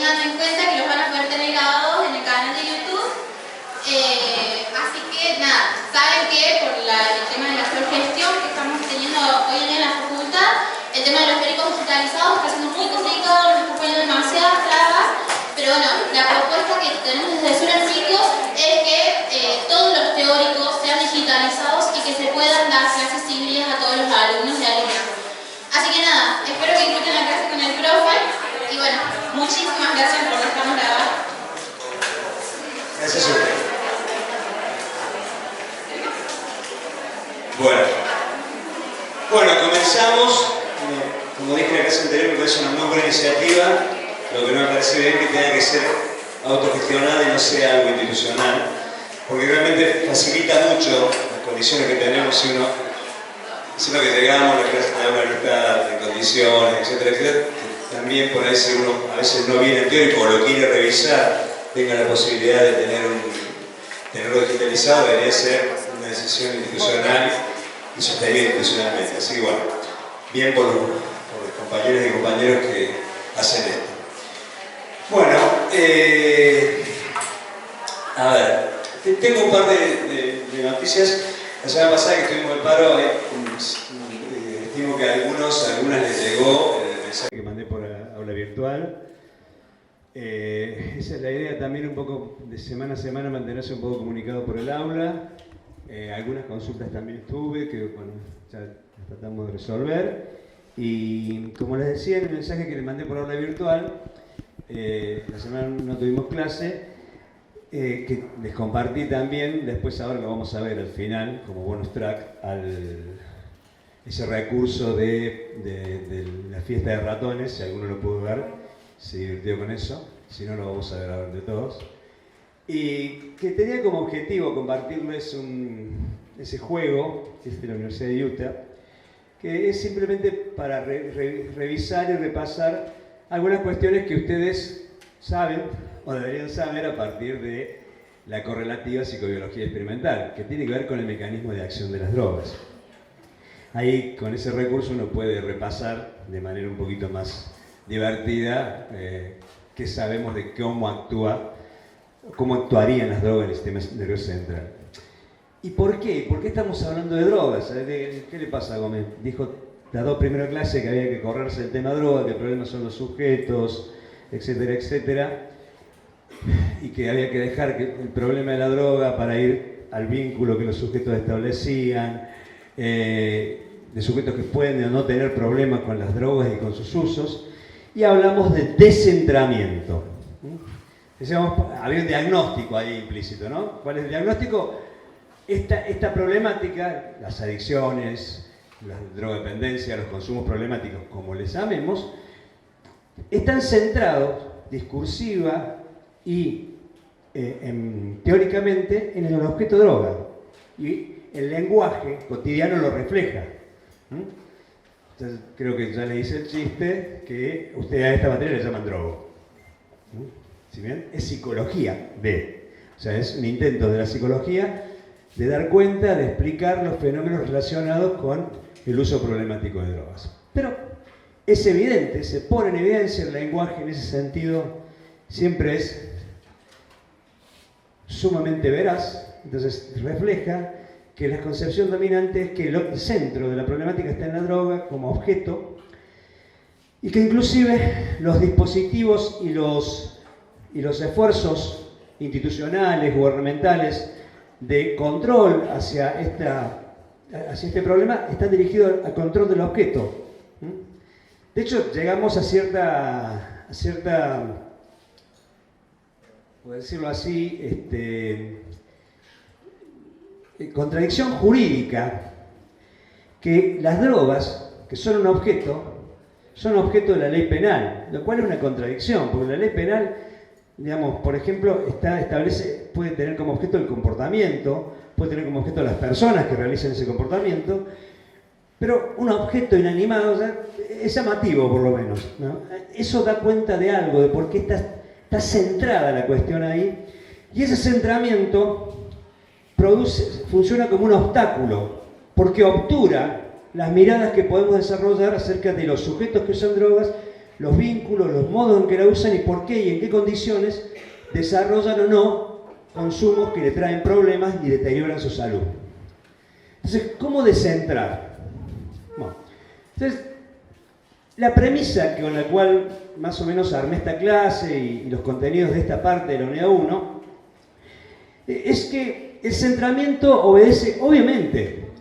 tengan en cuenta que los van a poder tener grabados en el canal de YouTube. Así que nada, saben que por el tema de la gestión que estamos teniendo hoy en día en la facultad, el tema de los teóricos digitalizados está siendo muy complicado, nos está poniendo demasiadas trabas, pero bueno, la propuesta que tenemos desde Suren Chicos es que todos los teóricos sean digitalizados y que se puedan dar clases híbridas a todos los alumnos y alumnas. Así que nada, espero que disfruten la clase con el profe y bueno, muchísimas gracias por dejarnos grabar. Gracias, Suren. Bueno, comenzamos. Como dije en la clase anterior, me parece una muy buena iniciativa. Lo que no me parece bien es que tenga que ser autogestionada y no sea algo institucional, porque realmente facilita mucho las condiciones que tenemos si uno, sino que llegamos, la clase no está en condiciones, etcétera, etcétera. También por ahí si uno a veces no viene en teórico o lo quiere revisar, tenga la posibilidad de tenerlo digitalizado, debería ser una decisión institucional y sostenida institucionalmente. Así que bueno, bien por los compañeros y compañeros que hacen esto. Bueno, a ver, tengo un par de noticias. La semana pasada que estuvimos en paro, estimo que a algunas les llegó el mensaje que mandé por aula virtual. Esa es la idea también, un poco de semana a semana mantenerse un poco comunicado por el aula. Algunas consultas también tuve que bueno, ya las tratamos de resolver. Y como les decía en el mensaje que les mandé por aula virtual, la semana no tuvimos clase, que les compartí también, después ahora lo vamos a ver al final, como bonus track, ese recurso de la fiesta de ratones, si alguno lo pudo ver, se divirtió con eso, si no lo vamos a ver ahora de todos. Y que tenía como objetivo compartirles ese juego, que es de la Universidad de Utah, que es simplemente para revisar y repasar algunas cuestiones que ustedes saben o deberían saber a partir de la correlativa psicobiología experimental, que tiene que ver con el mecanismo de acción de las drogas. Ahí, con ese recurso, uno puede repasar de manera un poquito más divertida qué sabemos de cómo actuarían las drogas en el sistema nervioso central. ¿Y por qué? ¿Por qué estamos hablando de drogas? ¿Qué le pasa a Gómez? Dijo las dos primeras clases que había que correrse el tema droga, que el problema son los sujetos, etcétera, etcétera, y que había que dejar el problema de la droga para ir al vínculo que los sujetos establecían, de sujetos que pueden o no tener problemas con las drogas y con sus usos, y hablamos de descentramiento. Decíamos, había un diagnóstico ahí implícito, ¿no? ¿Cuál es el diagnóstico? Esta problemática, las adicciones, la drogodependencia, los consumos problemáticos, como les llamemos, están centrados discursiva y teóricamente en el objeto droga. Y el lenguaje cotidiano lo refleja. Entonces, creo que ya le hice el chiste que ustedes a esta materia le llaman drogo. ¿Sí bien? Es psicología B. O sea, es un intento de la psicología de dar cuenta, de explicar los fenómenos relacionados con el uso problemático de drogas. Pero es evidente, se pone en evidencia el lenguaje en ese sentido, siempre es sumamente veraz, entonces refleja que la concepción dominante es que el centro de la problemática está en la droga como objeto y que inclusive los dispositivos y los esfuerzos institucionales, gubernamentales, de control hacia este problema están dirigidos al control del objeto. De hecho, llegamos a cierta por decirlo así, contradicción jurídica, que las drogas, que son un objeto, son objeto de la ley penal, lo cual es una contradicción, porque la ley penal, digamos, por ejemplo, puede tener como objeto el comportamiento, puede tener como objeto las personas que realicen ese comportamiento, pero un objeto inanimado, o sea, es llamativo por lo menos, ¿no? Eso da cuenta de algo, de por qué está centrada la cuestión ahí, y ese centramiento funciona como un obstáculo, porque obtura las miradas que podemos desarrollar acerca de los sujetos que usan drogas los vínculos, los modos en que la usan y por qué y en qué condiciones desarrollan o no consumos que le traen problemas y deterioran su salud. Entonces, ¿cómo descentrar? Bueno, entonces, la premisa con la cual más o menos armé esta clase y los contenidos de esta parte de la unidad 1 es que el centramiento obedece, obviamente,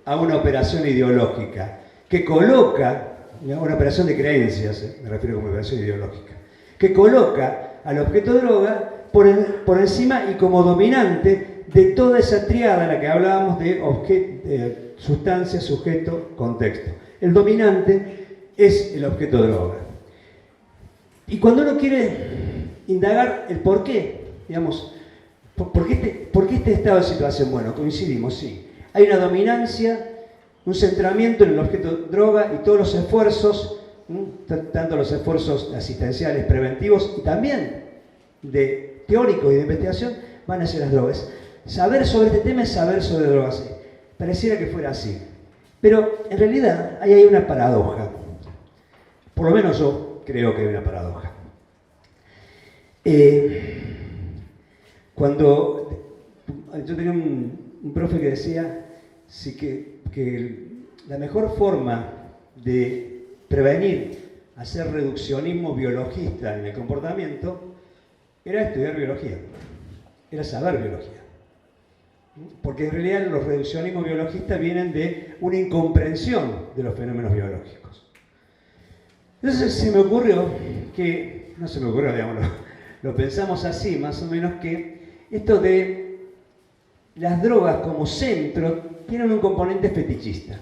a una operación ideológica que coloca, una operación de creencias, me refiero como operación ideológica, que coloca al objeto droga por encima y como dominante de toda esa tríada a la que hablábamos de sustancia, sujeto, contexto. El dominante es el objeto droga. Y cuando uno quiere indagar el por qué, digamos, ¿por qué este estado de situación? Bueno, coincidimos, sí. Hay una dominancia, un centramiento en el objeto droga y todos los esfuerzos, tanto los esfuerzos asistenciales, preventivos y también de teóricos y de investigación, van hacia las drogas. Saber sobre este tema es saber sobre drogas. Sí. Pareciera que fuera así. Pero en realidad ahí hay una paradoja. Por lo menos yo creo que hay una paradoja. Cuando yo tenía un profe que decía sí, que la mejor forma de prevenir hacer reduccionismo biologista en el comportamiento era estudiar biología, era saber biología. Porque en realidad los reduccionismos biologistas vienen de una incomprensión de los fenómenos biológicos. Entonces se me ocurrió que, no se me ocurrió, digamos, lo pensamos así, más o menos, que esto de las drogas como centro tienen un componente fetichista,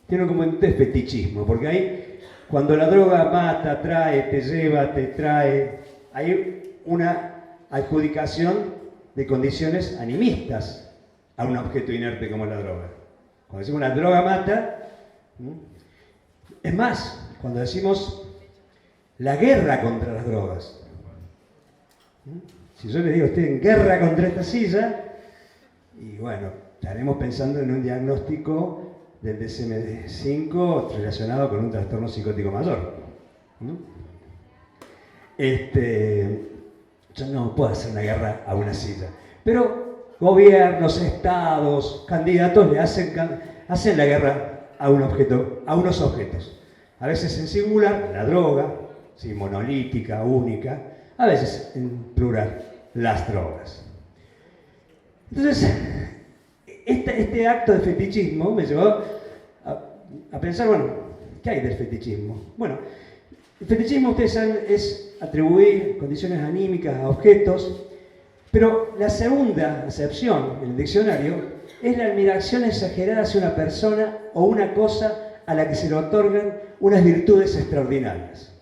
tienen un componente de fetichismo, porque ahí cuando la droga mata, atrae, te lleva, te trae, hay una adjudicación de condiciones animistas a un objeto inerte como la droga. Cuando decimos la droga mata, es más, cuando decimos la guerra contra las drogas. Si yo les digo, estoy en guerra contra esta silla, y bueno, estaremos pensando en un diagnóstico del DSM-5 relacionado con un trastorno psicótico mayor. Yo no puedo hacer una guerra a una silla. Pero gobiernos, estados, candidatos le hacen la guerra a unos objetos. A veces en singular, la droga, ¿sí? Monolítica, única, a veces en plural, las drogas. Entonces, este acto de fetichismo me llevó a pensar, bueno, ¿qué hay del fetichismo? Bueno, el fetichismo, ustedes saben, es atribuir condiciones anímicas a objetos, pero la segunda acepción en el diccionario es la admiración exagerada hacia una persona o una cosa a la que se le otorgan unas virtudes extraordinarias.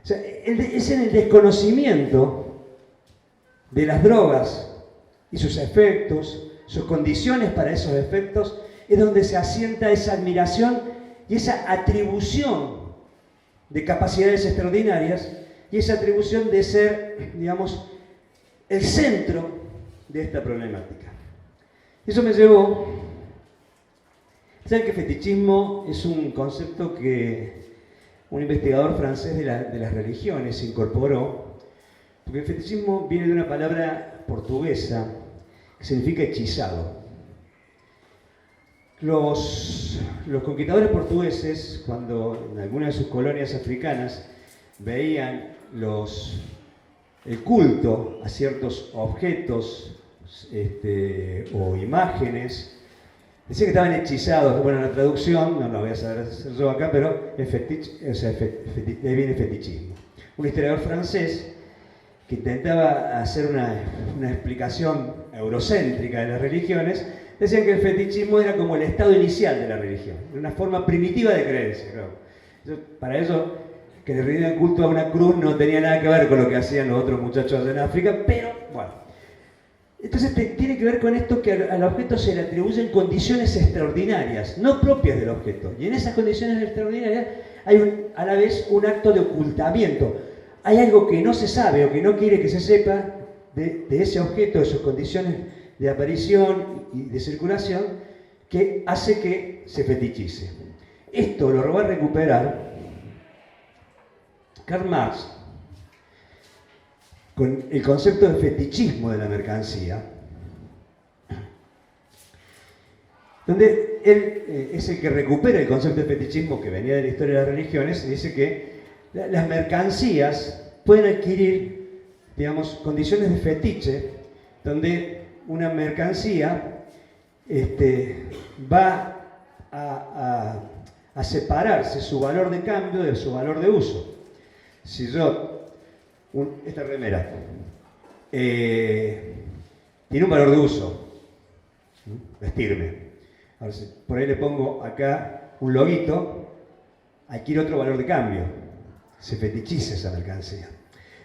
O sea, es en el desconocimiento de las drogas y sus efectos, sus condiciones para esos efectos, es donde se asienta esa admiración y esa atribución de capacidades extraordinarias y esa atribución de ser, digamos, el centro de esta problemática. Eso me llevó... ¿Saben que fetichismo es un concepto que un investigador francés de las religiones incorporó? Porque el fetichismo viene de una palabra portuguesa que significa hechizado. Los conquistadores portugueses, cuando en alguna de sus colonias africanas veían el culto a ciertos objetos o imágenes, decían que estaban hechizados. Bueno, la traducción, no lo voy a saber hacer yo acá, pero de ahí viene fetichismo. Un historiador francés que intentaba hacer una explicación eurocéntrica de las religiones, decían que el fetichismo era como el estado inicial de la religión, una forma primitiva de creencia. Claro. Para ellos, que le rendían culto a una cruz no tenía nada que ver con lo que hacían los otros muchachos en África, pero bueno. Entonces tiene que ver con esto que al objeto se le atribuyen condiciones extraordinarias, no propias del objeto. Y en esas condiciones extraordinarias hay a la vez un acto de ocultamiento. Hay algo que no se sabe o que no quiere que se sepa de ese objeto, de sus condiciones de aparición y de circulación, que hace que se fetichice. Esto lo va a recuperar Karl Marx, con el concepto de fetichismo de la mercancía, donde él es el que recupera el concepto de fetichismo que venía de la historia de las religiones y dice que las mercancías pueden adquirir, digamos, condiciones de fetiche, donde una mercancía va a separarse su valor de cambio de su valor de uso. Si yo, esta remera, tiene un valor de uso, vestirme. Ahora, si por ahí le pongo acá un loguito, adquiere otro valor de cambio. Se fetichiza esa mercancía.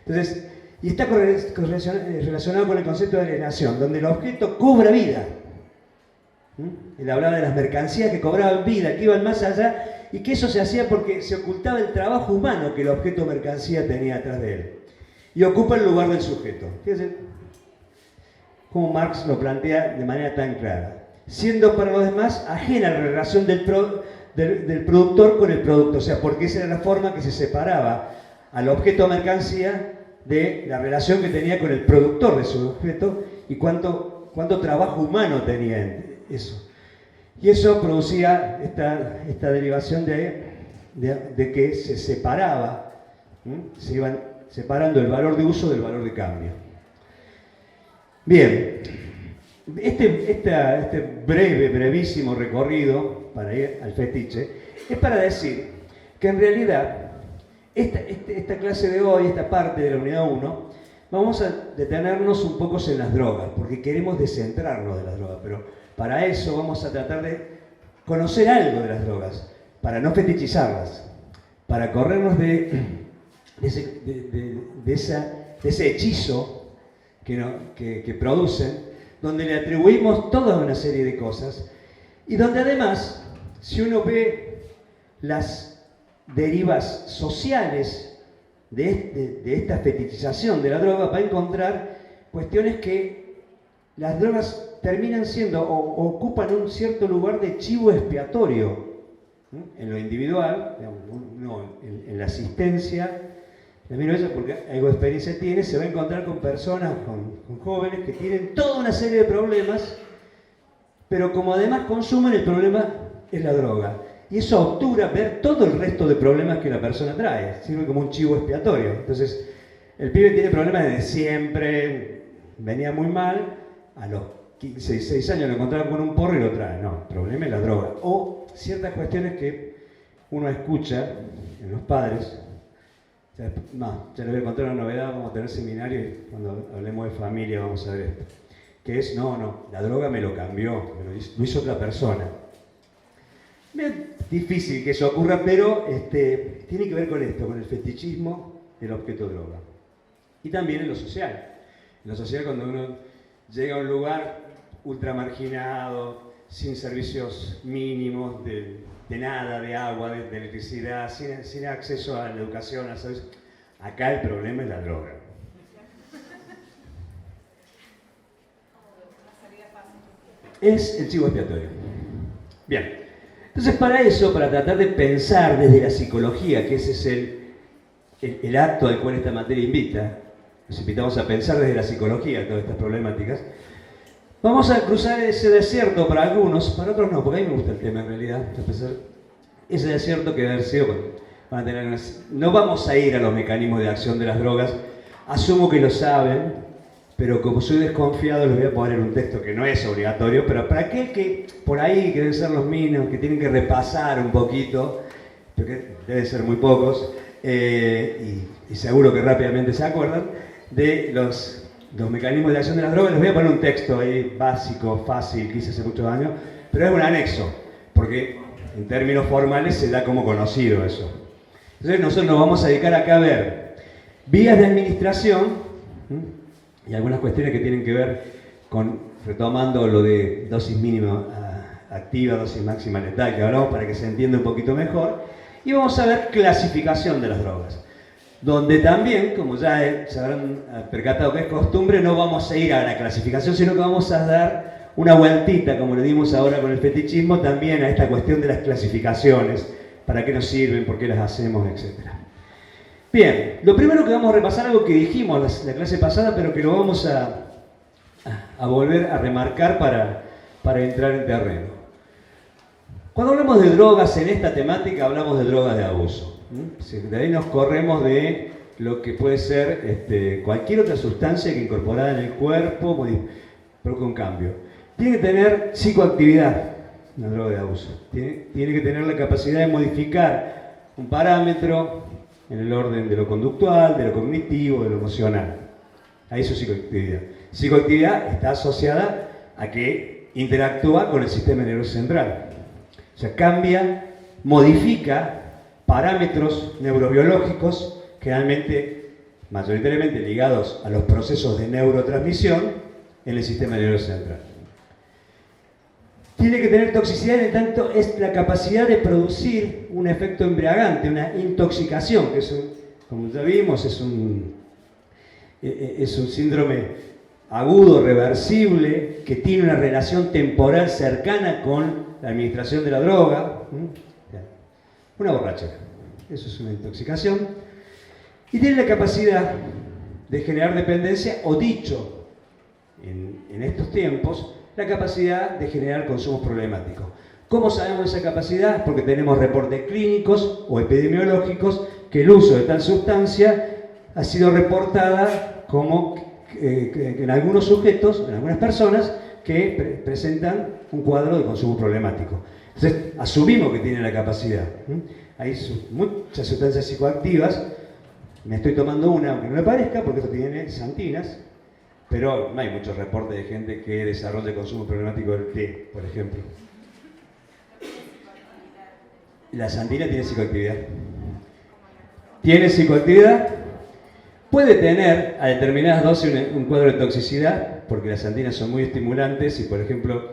Entonces, y está relacionado con el concepto de alienación, donde el objeto cobra vida. Él hablaba de las mercancías que cobraban vida, que iban más allá, y que eso se hacía porque se ocultaba el trabajo humano que el objeto mercancía tenía atrás de él. Y ocupa el lugar del sujeto. Fíjense cómo Marx lo plantea de manera tan clara. Siendo para los demás ajena la relación del productor con el producto, o sea, porque esa era la forma que se separaba al objeto mercancía de la relación que tenía con el productor de su objeto y cuánto trabajo humano tenía en eso. Y eso producía esta derivación de que se separaba, se iban separando el valor de uso del valor de cambio. Bien, este brevísimo recorrido para ir al fetiche es para decir que en realidad esta clase de hoy, esta parte de la unidad 1, vamos a detenernos un poco en las drogas, porque queremos descentrarnos de las drogas, pero para eso vamos a tratar de conocer algo de las drogas, para no fetichizarlas, para corrernos de ese hechizo que producen, donde le atribuimos toda una serie de cosas, y donde además, si uno ve las derivas sociales de esta fetichización de la droga, va a encontrar cuestiones que las drogas terminan siendo o ocupan un cierto lugar de chivo expiatorio en lo individual, en la asistencia. Miro eso porque algo de experiencia tiene, se va a encontrar con personas, con jóvenes que tienen toda una serie de problemas, pero como además consumen, el problema es la droga. Y eso obtura ver todo el resto de problemas que la persona trae, sirve como un chivo expiatorio. Entonces, el pibe tiene problemas desde siempre, venía muy mal, a los 15, 16 años lo encontraron con un porro y lo trae. No, el problema es la droga. O ciertas cuestiones que uno escucha en los padres. Ya les voy a contar una novedad, vamos a tener seminario y cuando hablemos de familia vamos a ver esto. Que es, la droga me lo cambió, lo hizo otra persona. Es difícil que eso ocurra, pero tiene que ver con esto, con el fetichismo del objeto droga. Y también en lo social. En lo social, cuando uno llega a un lugar ultramarginado, sin servicios mínimos de nada, de agua, de electricidad, sin acceso a la educación, a servicios, acá el problema es la droga. Es el chivo expiatorio. Bien. Entonces, para eso, para tratar de pensar desde la psicología, que ese es el acto al cual esta materia invita, nos invitamos a pensar desde la psicología todas estas problemáticas, vamos a cruzar ese desierto para algunos, para otros no, porque a mí me gusta el tema en realidad, ese desierto que debe haber sido, no vamos a ir a los mecanismos de acción de las drogas, asumo que lo saben, pero como soy desconfiado les voy a poner un texto que no es obligatorio, pero para aquel que por ahí, que deben ser los mínimos, que tienen que repasar un poquito, porque deben ser muy pocos, y seguro que rápidamente se acuerdan, de los mecanismos de acción de las drogas, les voy a poner un texto ahí básico, fácil, que hice hace muchos años, pero es un anexo, porque en términos formales se da como conocido eso. Entonces nosotros nos vamos a dedicar acá a ver vías de administración, y algunas cuestiones que tienen que ver con, retomando lo de dosis mínima activa, dosis máxima letal, que hablamos para que se entienda un poquito mejor, y vamos a ver clasificación de las drogas, donde también, como ya se habrán percatado que es costumbre, no vamos a ir a la clasificación, sino que vamos a dar una vueltita, como le dimos ahora con el fetichismo, también a esta cuestión de las clasificaciones, para qué nos sirven, por qué las hacemos, etc. Bien, lo primero que vamos a repasar, algo que dijimos la clase pasada, pero que lo vamos a volver a remarcar para entrar en terreno. Cuando hablamos de drogas en esta temática, hablamos de drogas de abuso. De ahí nos corremos de lo que puede ser cualquier otra sustancia que incorporada en el cuerpo provoca un cambio. Tiene que tener psicoactividad, una droga de abuso. Tiene que tener la capacidad de modificar un parámetro en el orden de lo conductual, de lo cognitivo, de lo emocional. Ahí su psicoactividad. Psicoactividad está asociada a que interactúa con el sistema nervioso central. O sea, cambia, modifica parámetros neurobiológicos, generalmente, mayoritariamente ligados a los procesos de neurotransmisión en el sistema nervioso central. Tiene que tener toxicidad, en tanto es la capacidad de producir un efecto embriagante, una intoxicación, que como ya vimos, es un síndrome agudo, reversible, que tiene una relación temporal cercana con la administración de la droga. Una borrachera. Eso es una intoxicación. Y tiene la capacidad de generar dependencia, o dicho en estos tiempos, la capacidad de generar consumos problemáticos. ¿Cómo sabemos esa capacidad? Porque tenemos reportes clínicos o epidemiológicos que el uso de tal sustancia ha sido reportada como en algunos sujetos, en algunas personas, que presentan un cuadro de consumo problemático. Entonces, asumimos que tiene la capacidad. Hay muchas sustancias psicoactivas. Me estoy tomando una, aunque no me parezca, porque esto tiene xantinas, pero no hay muchos reportes de gente que desarrolle consumo problemático del té, por ejemplo. La xantina tiene psicoactividad. ¿Tiene psicoactividad? Puede tener a determinadas dosis un cuadro de toxicidad, porque las xantinas son muy estimulantes y, por ejemplo,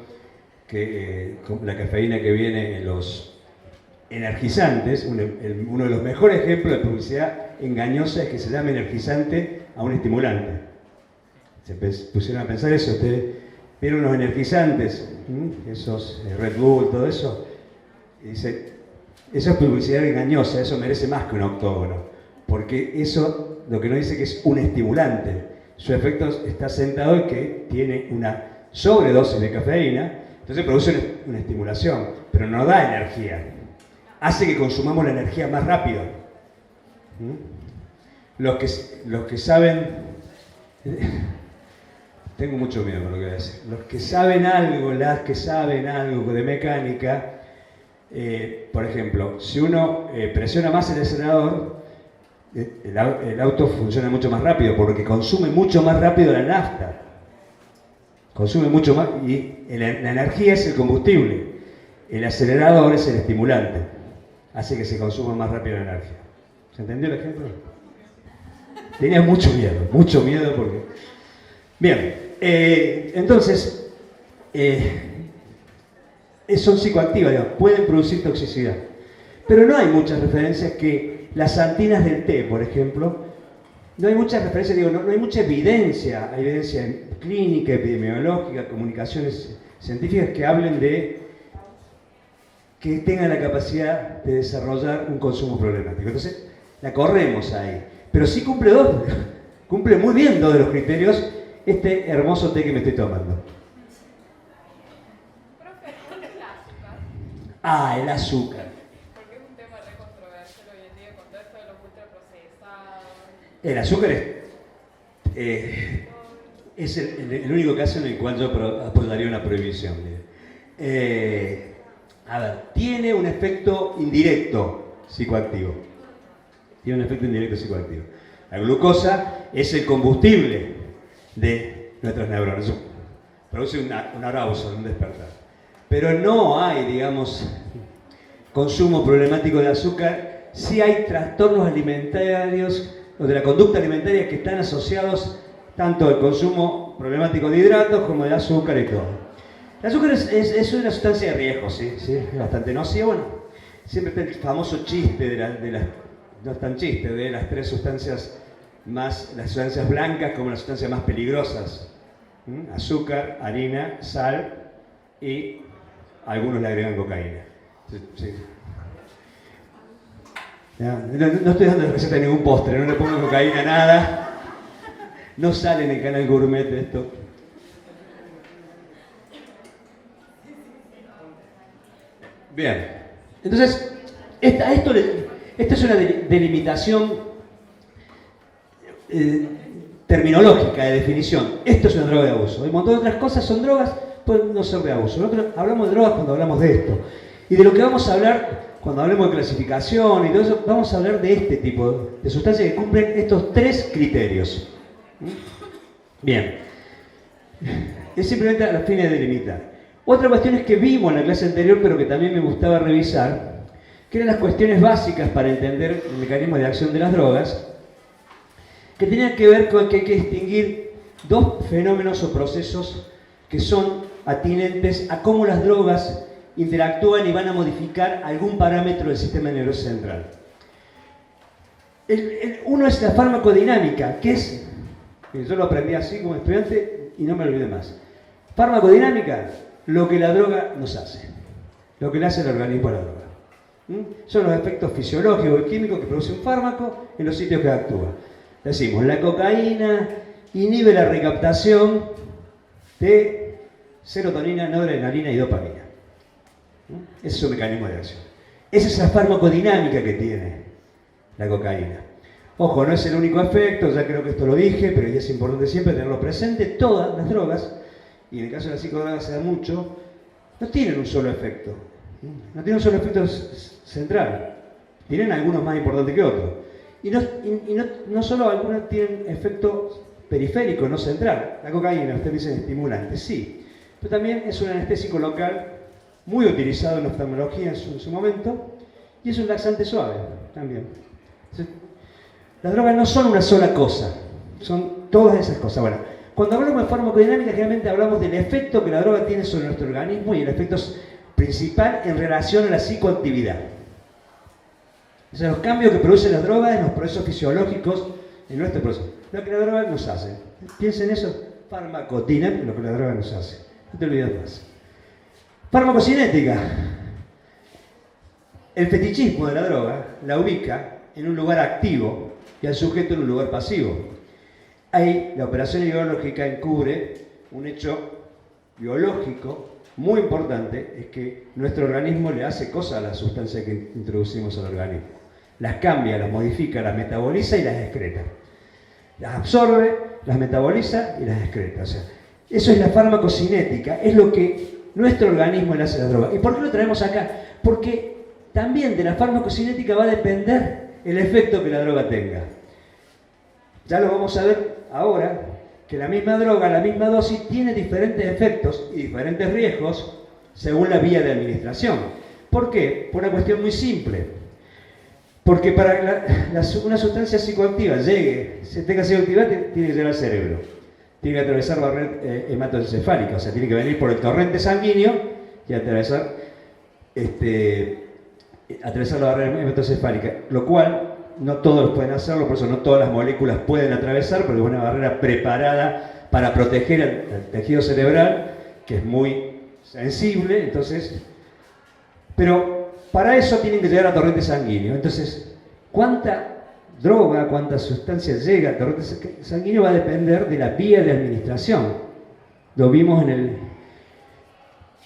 la cafeína que viene en los energizantes, uno de los mejores ejemplos de publicidad engañosa es que se llame energizante a un estimulante. Se pusieron a pensar eso, ustedes vieron los energizantes, esos Red Bull, todo eso, y dice, eso es publicidad engañosa, eso merece más que un octógono, porque eso lo que nos dice que es un estimulante, su efecto está sentado en que tiene una sobredosis de cafeína, entonces produce una estimulación, pero no da energía, hace que consumamos la energía más rápido. Los que saben... Tengo mucho miedo con lo que voy a decir. Los que saben algo, las que saben algo de mecánica, por ejemplo, si uno presiona más el acelerador, el auto funciona mucho más rápido porque consume mucho más rápido la nafta. Consume mucho más y la energía es el combustible. El acelerador es el estimulante. Hace que se consuma más rápido la energía. ¿Se entendió el ejemplo? Tenía mucho miedo porque... Bien, entonces, son psicoactivas, digamos, pueden producir toxicidad. Pero no hay muchas referencias que las xantinas del té, por ejemplo, no hay muchas referencias, no hay mucha evidencia, hay evidencia clínica, epidemiológica, comunicaciones científicas que hablen de que tengan la capacidad de desarrollar un consumo problemático. Entonces, la corremos ahí. Pero sí cumple muy bien dos de los criterios este hermoso té que me estoy tomando. Profe, ¿cuál es el azúcar? Ah, el azúcar. Porque es un tema re controversial hoy en día con todo esto de los ultraprocesados. El azúcar es el único caso en el cual yo apoyaría una prohibición. A ver, tiene un efecto indirecto psicoactivo. Tiene un efecto indirecto psicoactivo. La glucosa es el combustible de nuestros neuronas. Produce un arousal, un despertar. Pero no hay, digamos, consumo problemático de azúcar. Sí hay trastornos alimentarios o de la conducta alimentaria que están asociados tanto al consumo problemático de hidratos como de azúcar y todo. El azúcar es una sustancia de riesgo, ¿sí? Es bastante nociva. Bueno, siempre está el famoso chiste no es tan chiste, de las tres sustancias las sustancias blancas como las sustancias más peligrosas. Azúcar, harina, sal y algunos le agregan cocaína. Sí. No estoy dando receta de ningún postre, no le pongo cocaína a nada. No sale en el canal Gourmet esto. Bien. Entonces, esta es una delimitación terminológica de definición. Esto es una droga de abuso. Un montón de otras cosas son drogas, pueden no ser de abuso. Nosotros hablamos de drogas cuando hablamos de esto. Y de lo que vamos a hablar cuando hablemos de clasificación y todo eso, vamos a hablar de este tipo de sustancias que cumplen estos 3 criterios. Bien. Es simplemente a los fines de delimitar. Otra cuestión es que vimos en la clase anterior, pero que también me gustaba revisar, que eran las cuestiones básicas para entender el mecanismo de acción de las drogas, que tenían que ver con que hay que distinguir 2 fenómenos o procesos que son atinentes a cómo las drogas interactúan y van a modificar algún parámetro del sistema nervioso central. Uno es la farmacodinámica, que es, yo lo aprendí así como estudiante y no me olvidé más. Farmacodinámica, lo que la droga nos hace, lo que le hace el organismo a la droga. Son los efectos fisiológicos y químicos que produce un fármaco en los sitios que actúa. Decimos, la cocaína inhibe la recaptación de serotonina, noradrenalina y dopamina. Ese es su mecanismo de acción. Esa es la farmacodinámica que tiene la cocaína. Ojo, no es el único efecto, ya creo que esto lo dije, pero ya es importante siempre tenerlo presente. Todas las drogas, y en el caso de las psicodrogas se da mucho, no tienen un solo efecto. No tienen un solo efecto central. Tienen algunos más importantes que otros. Y no solo algunos tienen efecto periférico, no central. La cocaína, ustedes dicen estimulante, sí. Pero también es un anestésico local muy utilizado en oftalmología en su momento, y es un laxante suave también. Entonces, las drogas no son una sola cosa, son todas esas cosas. Bueno, cuando hablamos de farmacodinámica, generalmente hablamos del efecto que la droga tiene sobre nuestro organismo y el efecto principal en relación a la psicoactividad. O sea, los cambios que producen las drogas en los procesos fisiológicos en nuestro proceso. Lo que la droga nos hace. Piensen en eso, farmacodinámica, lo que la droga nos hace. No te olvides más. Farmacocinética. El fetichismo de la droga la ubica en un lugar activo y al sujeto en un lugar pasivo. Ahí la operación ideológica encubre un hecho biológico muy importante, es que nuestro organismo le hace cosas a las sustancias que introducimos al organismo. Las cambia, las modifica, las metaboliza y las excreta. Las absorbe, las metaboliza y las excreta. O sea, eso es la farmacocinética, es lo que nuestro organismo le hace a la droga. ¿Y por qué lo traemos acá? Porque también de la farmacocinética va a depender el efecto que la droga tenga. Ya lo vamos a ver ahora, que la misma droga, la misma dosis, tiene diferentes efectos y diferentes riesgos según la vía de administración. ¿Por qué? Por una cuestión muy simple. Porque para una sustancia psicoactiva tenga psicoactividad, tiene que llegar al cerebro. Tiene que atravesar barrera hematoencefálica, o sea, tiene que venir por el torrente sanguíneo y atravesar la barrera hematoencefálica, lo cual no todos pueden hacerlo, por eso no todas las moléculas pueden atravesar, porque es una barrera preparada para proteger el tejido cerebral, que es muy sensible, entonces, pero para eso tienen que llegar a torrente sanguíneo. Entonces, ¿cuánta droga, cuánta sustancia llega al torrente sanguíneo? Va a depender de la vía de administración. Lo vimos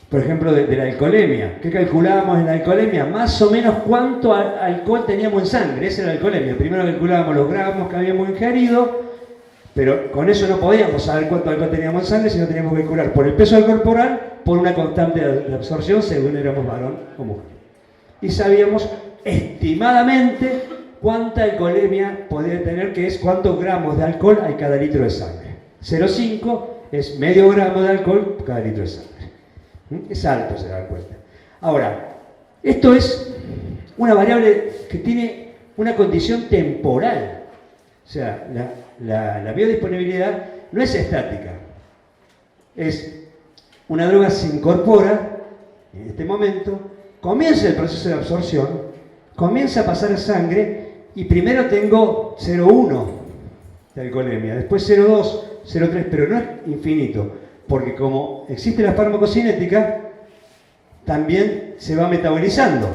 por ejemplo, de la alcoholemia. ¿Qué calculábamos en la alcoholemia? Más o menos cuánto alcohol teníamos en sangre. Esa era la alcoholemia. Primero calculábamos los gramos que habíamos ingerido, pero con eso no podíamos saber cuánto alcohol teníamos en sangre, sino teníamos que calcular por el peso corporal, por una constante de absorción según éramos varón o mujer. Y sabíamos estimadamente cuánta alcoholemia podía tener, que es cuántos gramos de alcohol hay cada litro de sangre. 0,5 es medio gramo de alcohol cada litro de sangre. Es alto, se dan cuenta. Ahora, esto es una variable que tiene una condición temporal. O sea, la biodisponibilidad no es estática. Es una droga se incorpora en este momento, comienza el proceso de absorción, comienza a pasar a sangre y primero tengo 0,1 de alcoholemia, después 0,2, 0,3, pero no es infinito. Porque como existe la farmacocinética, también se va metabolizando.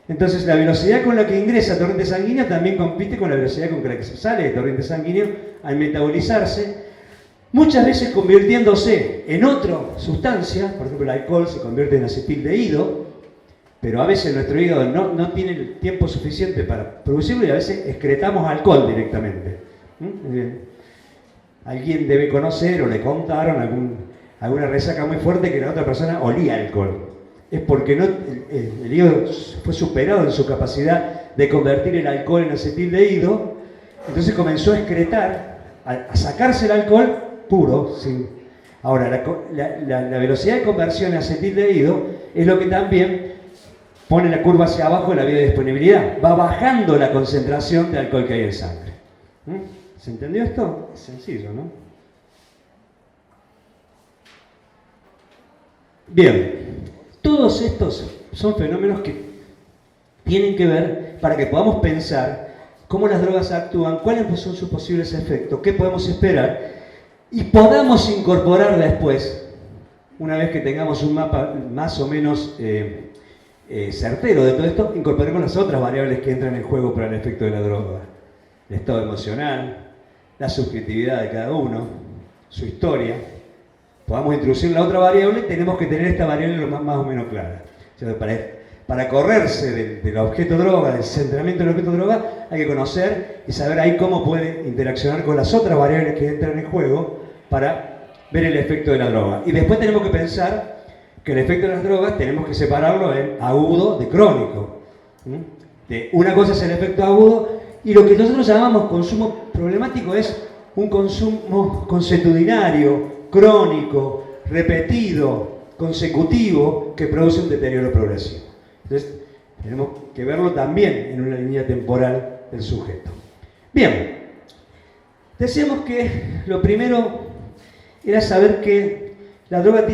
Entonces la velocidad con la que ingresa al torrente sanguíneo también compite con la velocidad con la que sale del torrente sanguíneo al metabolizarse, muchas veces convirtiéndose en otra sustancia. Por ejemplo, el alcohol se convierte en acetildehído, pero a veces nuestro hígado no tiene el tiempo suficiente para producirlo y a veces excretamos alcohol directamente. Alguien debe conocer o le contaron alguna resaca muy fuerte que la otra persona olía alcohol. Es porque el hígado fue superado en su capacidad de convertir el alcohol en acetildehído, entonces comenzó a excretar, a sacarse el alcohol puro. Ahora, la velocidad de conversión en acetildehído es lo que también pone la curva hacia abajo en la biodisponibilidad. Va bajando la concentración de alcohol que hay en sangre. ¿Se entendió esto? Es sencillo, ¿no? Bien, todos estos son fenómenos que tienen que ver para que podamos pensar cómo las drogas actúan, cuáles son sus posibles efectos, qué podemos esperar y podamos incorporar después, una vez que tengamos un mapa más o menos certero de todo esto, incorporemos las otras variables que entran en juego para el efecto de la droga. El estado emocional, la subjetividad de cada uno, su historia. Podamos introducir la otra variable, tenemos que tener esta variable lo más o menos clara. O sea, para correrse del objeto droga, del centramiento del objeto droga, hay que conocer y saber ahí cómo puede interaccionar con las otras variables que entran en juego para ver el efecto de la droga. Y después tenemos que pensar que el efecto de las drogas tenemos que separarlo en agudo de crónico. Una cosa es el efecto agudo y lo que nosotros llamamos consumo problemático es un consumo consuetudinario, crónico, repetido, consecutivo, que produce un deterioro progresivo. Entonces, tenemos que verlo también en una línea temporal del sujeto. Bien, decíamos que lo primero era saber que las drogas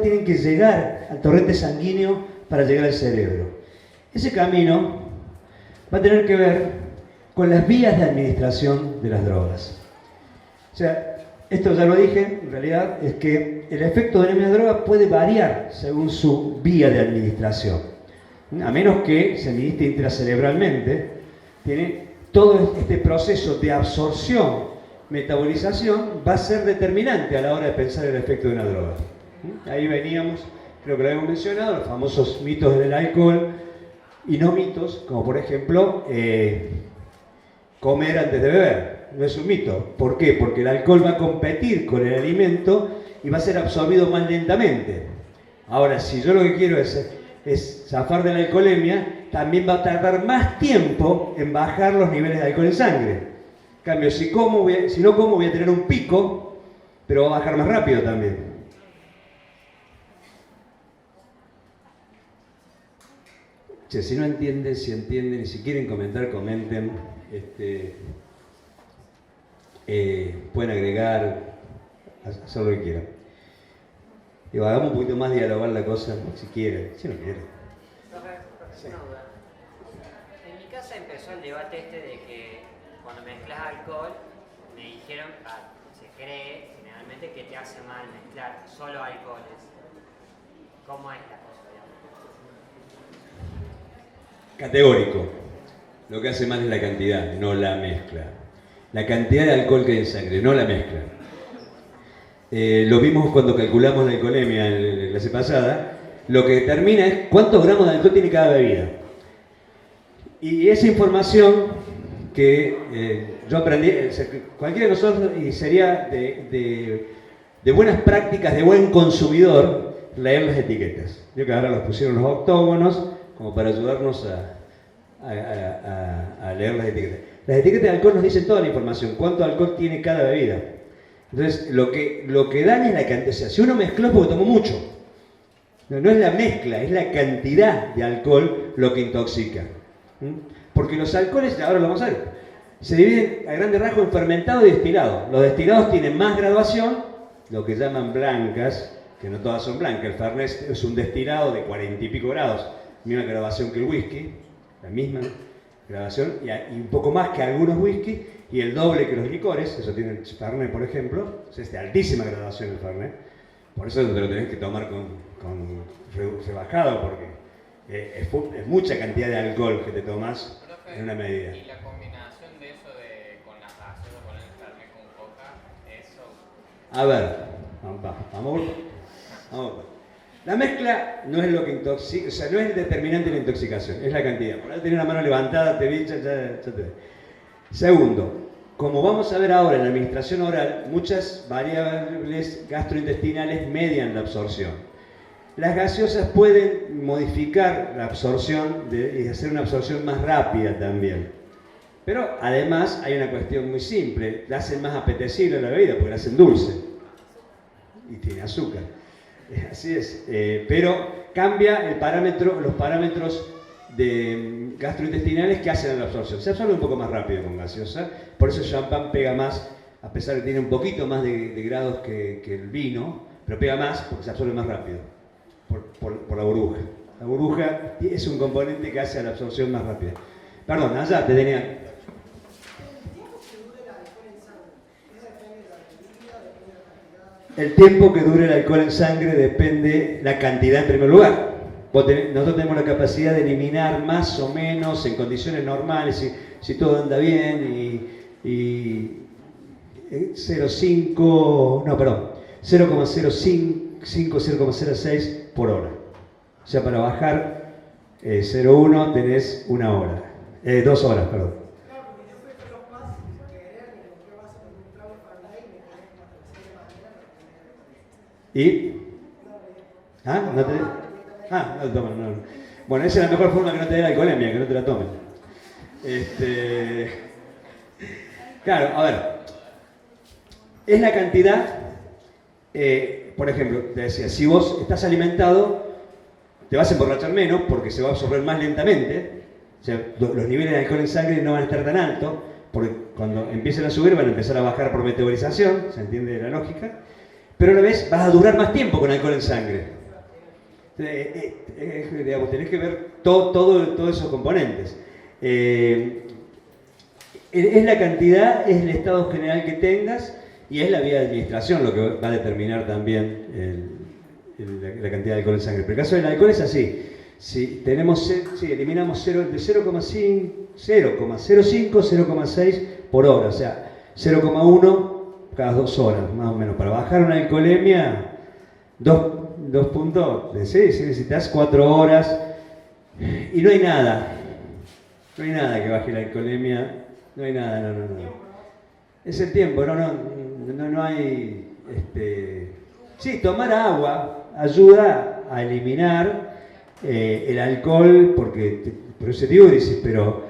tienen que llegar al torrente sanguíneo para llegar al cerebro. Ese camino va a tener que ver con las vías de administración de las drogas. O sea, esto ya lo dije, en realidad es que el efecto de una droga puede variar según su vía de administración. A menos que se administre intracerebralmente, tiene todo este proceso de absorción, metabolización, va a ser determinante a la hora de pensar el efecto de una droga. Ahí veníamos, creo que lo habíamos mencionado, los famosos mitos del alcohol y no mitos, como por ejemplo, comer antes de beber. No es un mito. ¿Por qué? Porque el alcohol va a competir con el alimento y va a ser absorbido más lentamente. Ahora, si yo lo que quiero es zafar de la alcoholemia, también va a tardar más tiempo en bajar los niveles de alcohol en sangre. En cambio, si no como, voy a tener un pico, pero va a bajar más rápido también. Che, si no entienden, si entienden, y si quieren comentar, comenten. Pueden agregar, hacer lo que quieran. Digo, hagamos un poquito más dialogar la cosa, si quieren, si no quieren. Sí. Una duda. En mi casa empezó el debate de que cuando mezclas alcohol, me dijeron, se cree generalmente que te hace mal mezclar solo alcoholes. ¿Cómo es la cosa, digamos? Categórico. Lo que hace mal es la cantidad, no la mezcla. La cantidad de alcohol que hay en sangre, no la mezcla. Lo vimos cuando calculamos la alcoholemia en la clase pasada. Lo que determina es cuántos gramos de alcohol tiene cada bebida. Y esa información que yo aprendí, cualquiera de nosotros, y sería de buenas prácticas, de buen consumidor, leer las etiquetas. Yo que ahora los pusieron los octógonos como para ayudarnos a leer las etiquetas. Las etiquetas de alcohol nos dicen toda la información, cuánto alcohol tiene cada bebida. Entonces, lo que dan es la cantidad. O sea, si uno mezcló es porque tomó mucho. No es la mezcla, es la cantidad de alcohol lo que intoxica. Porque los alcoholes, ahora lo vamos a ver, se dividen a grandes rasgos en fermentado y destilado. Los destilados tienen más graduación, lo que llaman blancas, que no todas son blancas. El Fernet es un destilado de 40 y pico grados, misma graduación que el whisky, la misma graduación, y un poco más que algunos whisky, y el doble que los licores. Eso tiene el Fernet, por ejemplo, es de altísima graduación el Fernet. Por eso te lo tenés que tomar con rebajado, porque Es mucha cantidad de alcohol que te tomas Profe, en una medida. y la combinación de eso con las gaseosas, con el Fernet con coca, eso. A ver, vamos. La mezcla no es lo que intoxica, o sea, no es el determinante de la intoxicación, es la cantidad. Por ahí tener la mano levantada, te bicha, ya te... Segundo, como vamos a ver ahora en la administración oral, muchas variables gastrointestinales median la absorción. Las gaseosas pueden modificar la absorción y hacer una absorción más rápida también. Pero además hay una cuestión muy simple, la hacen más apetecible la bebida porque la hacen dulce y tiene azúcar. Así es, pero cambia los parámetros gastrointestinales que hacen a la absorción. Se absorbe un poco más rápido con gaseosa, por eso el champán pega más, a pesar de que tiene un poquito más de grados que el vino, pero pega más porque se absorbe más rápido, por la burbuja. La burbuja es un componente que hace a la absorción más rápida. Perdón, allá te tenía... El tiempo que dure el alcohol en sangre depende la cantidad en primer lugar. Nosotros tenemos la capacidad de eliminar más o menos en condiciones normales, si todo anda bien, y 0,05, 0,06 por hora. O sea, para bajar 0,1 tenés 1 hora, 2 horas, perdón. ¿Y? ¿Ah? ¿No te... Ah, no toman, no. Bueno, esa es la mejor forma que no te dé la alcoholemia, que no te la tomen. Claro, a ver. Es la cantidad, por ejemplo, te decía, si vos estás alimentado, te vas a emborrachar menos porque se va a absorber más lentamente. O sea, los niveles de alcohol en sangre no van a estar tan altos, porque cuando empiecen a subir van a empezar a bajar por metabolización, ¿se entiende la lógica? Pero a la vez vas a durar más tiempo con alcohol en sangre. Digamos, tenés que ver todos esos componentes. Es la cantidad, es el estado general que tengas y es la vía de administración lo que va a determinar también la cantidad de alcohol en sangre. Pero el caso del alcohol es así. Si eliminamos de 0,5, 0,6 por hora, o sea, 0,1 cada 2 horas, más o menos. Para bajar una alcoholemia, 2 puntos, si necesitas 4 horas, y no hay nada que baje la alcoholemia, no hay nada, no. Es el tiempo, no hay, sí, tomar agua ayuda a eliminar el alcohol, porque por eso diuresis, pero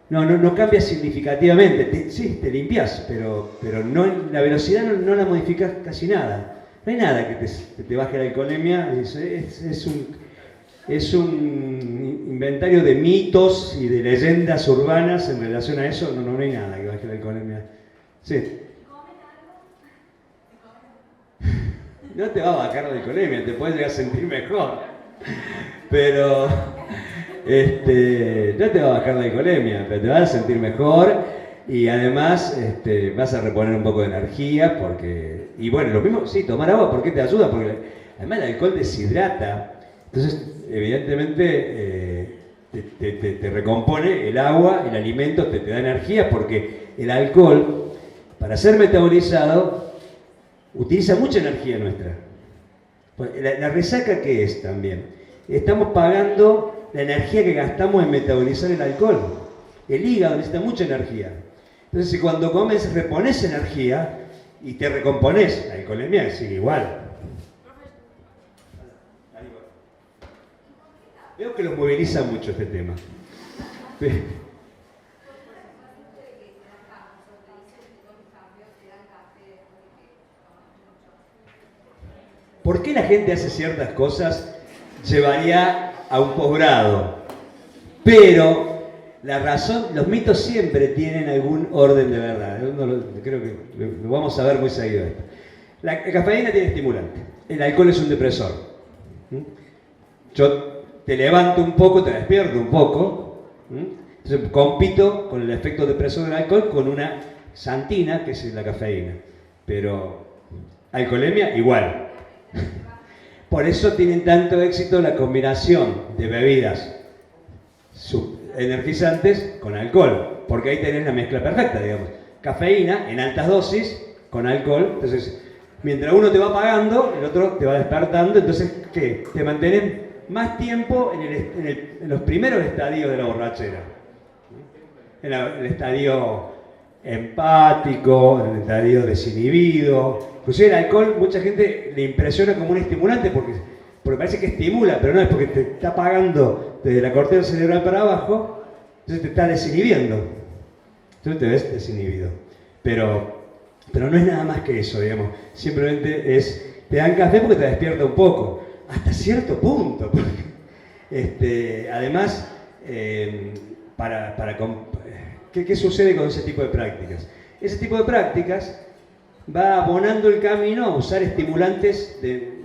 no cambia significativamente. Sí, te limpias, pero no, la velocidad no la modificas casi nada. No hay nada que te baje la alcoholemia. Es un inventario de mitos y de leyendas urbanas en relación a eso. No hay nada que baje la alcoholemia. Sí. No te va a bajar la alcoholemia, te puedes llegar a sentir mejor. Pero no te va a bajar la alcoholemia, pero te vas a sentir mejor y además vas a reponer un poco de energía y bueno, lo mismo, sí, tomar agua, ¿por qué te ayuda? Porque además el alcohol deshidrata, entonces evidentemente te recompone el agua, el alimento, te da energía porque el alcohol, para ser metabolizado, utiliza mucha energía nuestra. La resaca, ¿qué es también? Estamos pagando la energía que gastamos en metabolizar el alcohol. El hígado necesita mucha energía. Entonces, si cuando comes repones energía y te recompones, la alcoholemia sigue igual. Veo que los moviliza mucho este tema. ¿Por qué la gente hace ciertas cosas? Llevaría a un posgrado. Pero la razón, los mitos siempre tienen algún orden de verdad. Creo que lo vamos a ver muy seguido esto. La cafeína tiene estimulante. El alcohol es un depresor. Yo te levanto un poco, te despierto un poco. Entonces compito con el efecto depresor del alcohol con una xantina, que es la cafeína. Pero alcoholemia igual. Por eso tienen tanto éxito la combinación de bebidas energizantes con alcohol, porque ahí tenés la mezcla perfecta, digamos. Cafeína en altas dosis con alcohol, entonces mientras uno te va apagando, el otro te va despertando, entonces ¿qué? Te mantenés más tiempo en los primeros estadios de la borrachera. En el estadio empático, en el estadio desinhibido. Inclusive el alcohol, mucha gente le impresiona como un estimulante porque parece que estimula, pero no, es porque te está apagando desde la corteza cerebral para abajo, entonces te está desinhibiendo. Entonces te ves desinhibido. Pero no es nada más que eso, digamos. Simplemente te dan café porque te despierta un poco, hasta cierto punto. Además, ¿qué sucede con ese tipo de prácticas? Ese tipo de prácticas va abonando el camino a usar estimulantes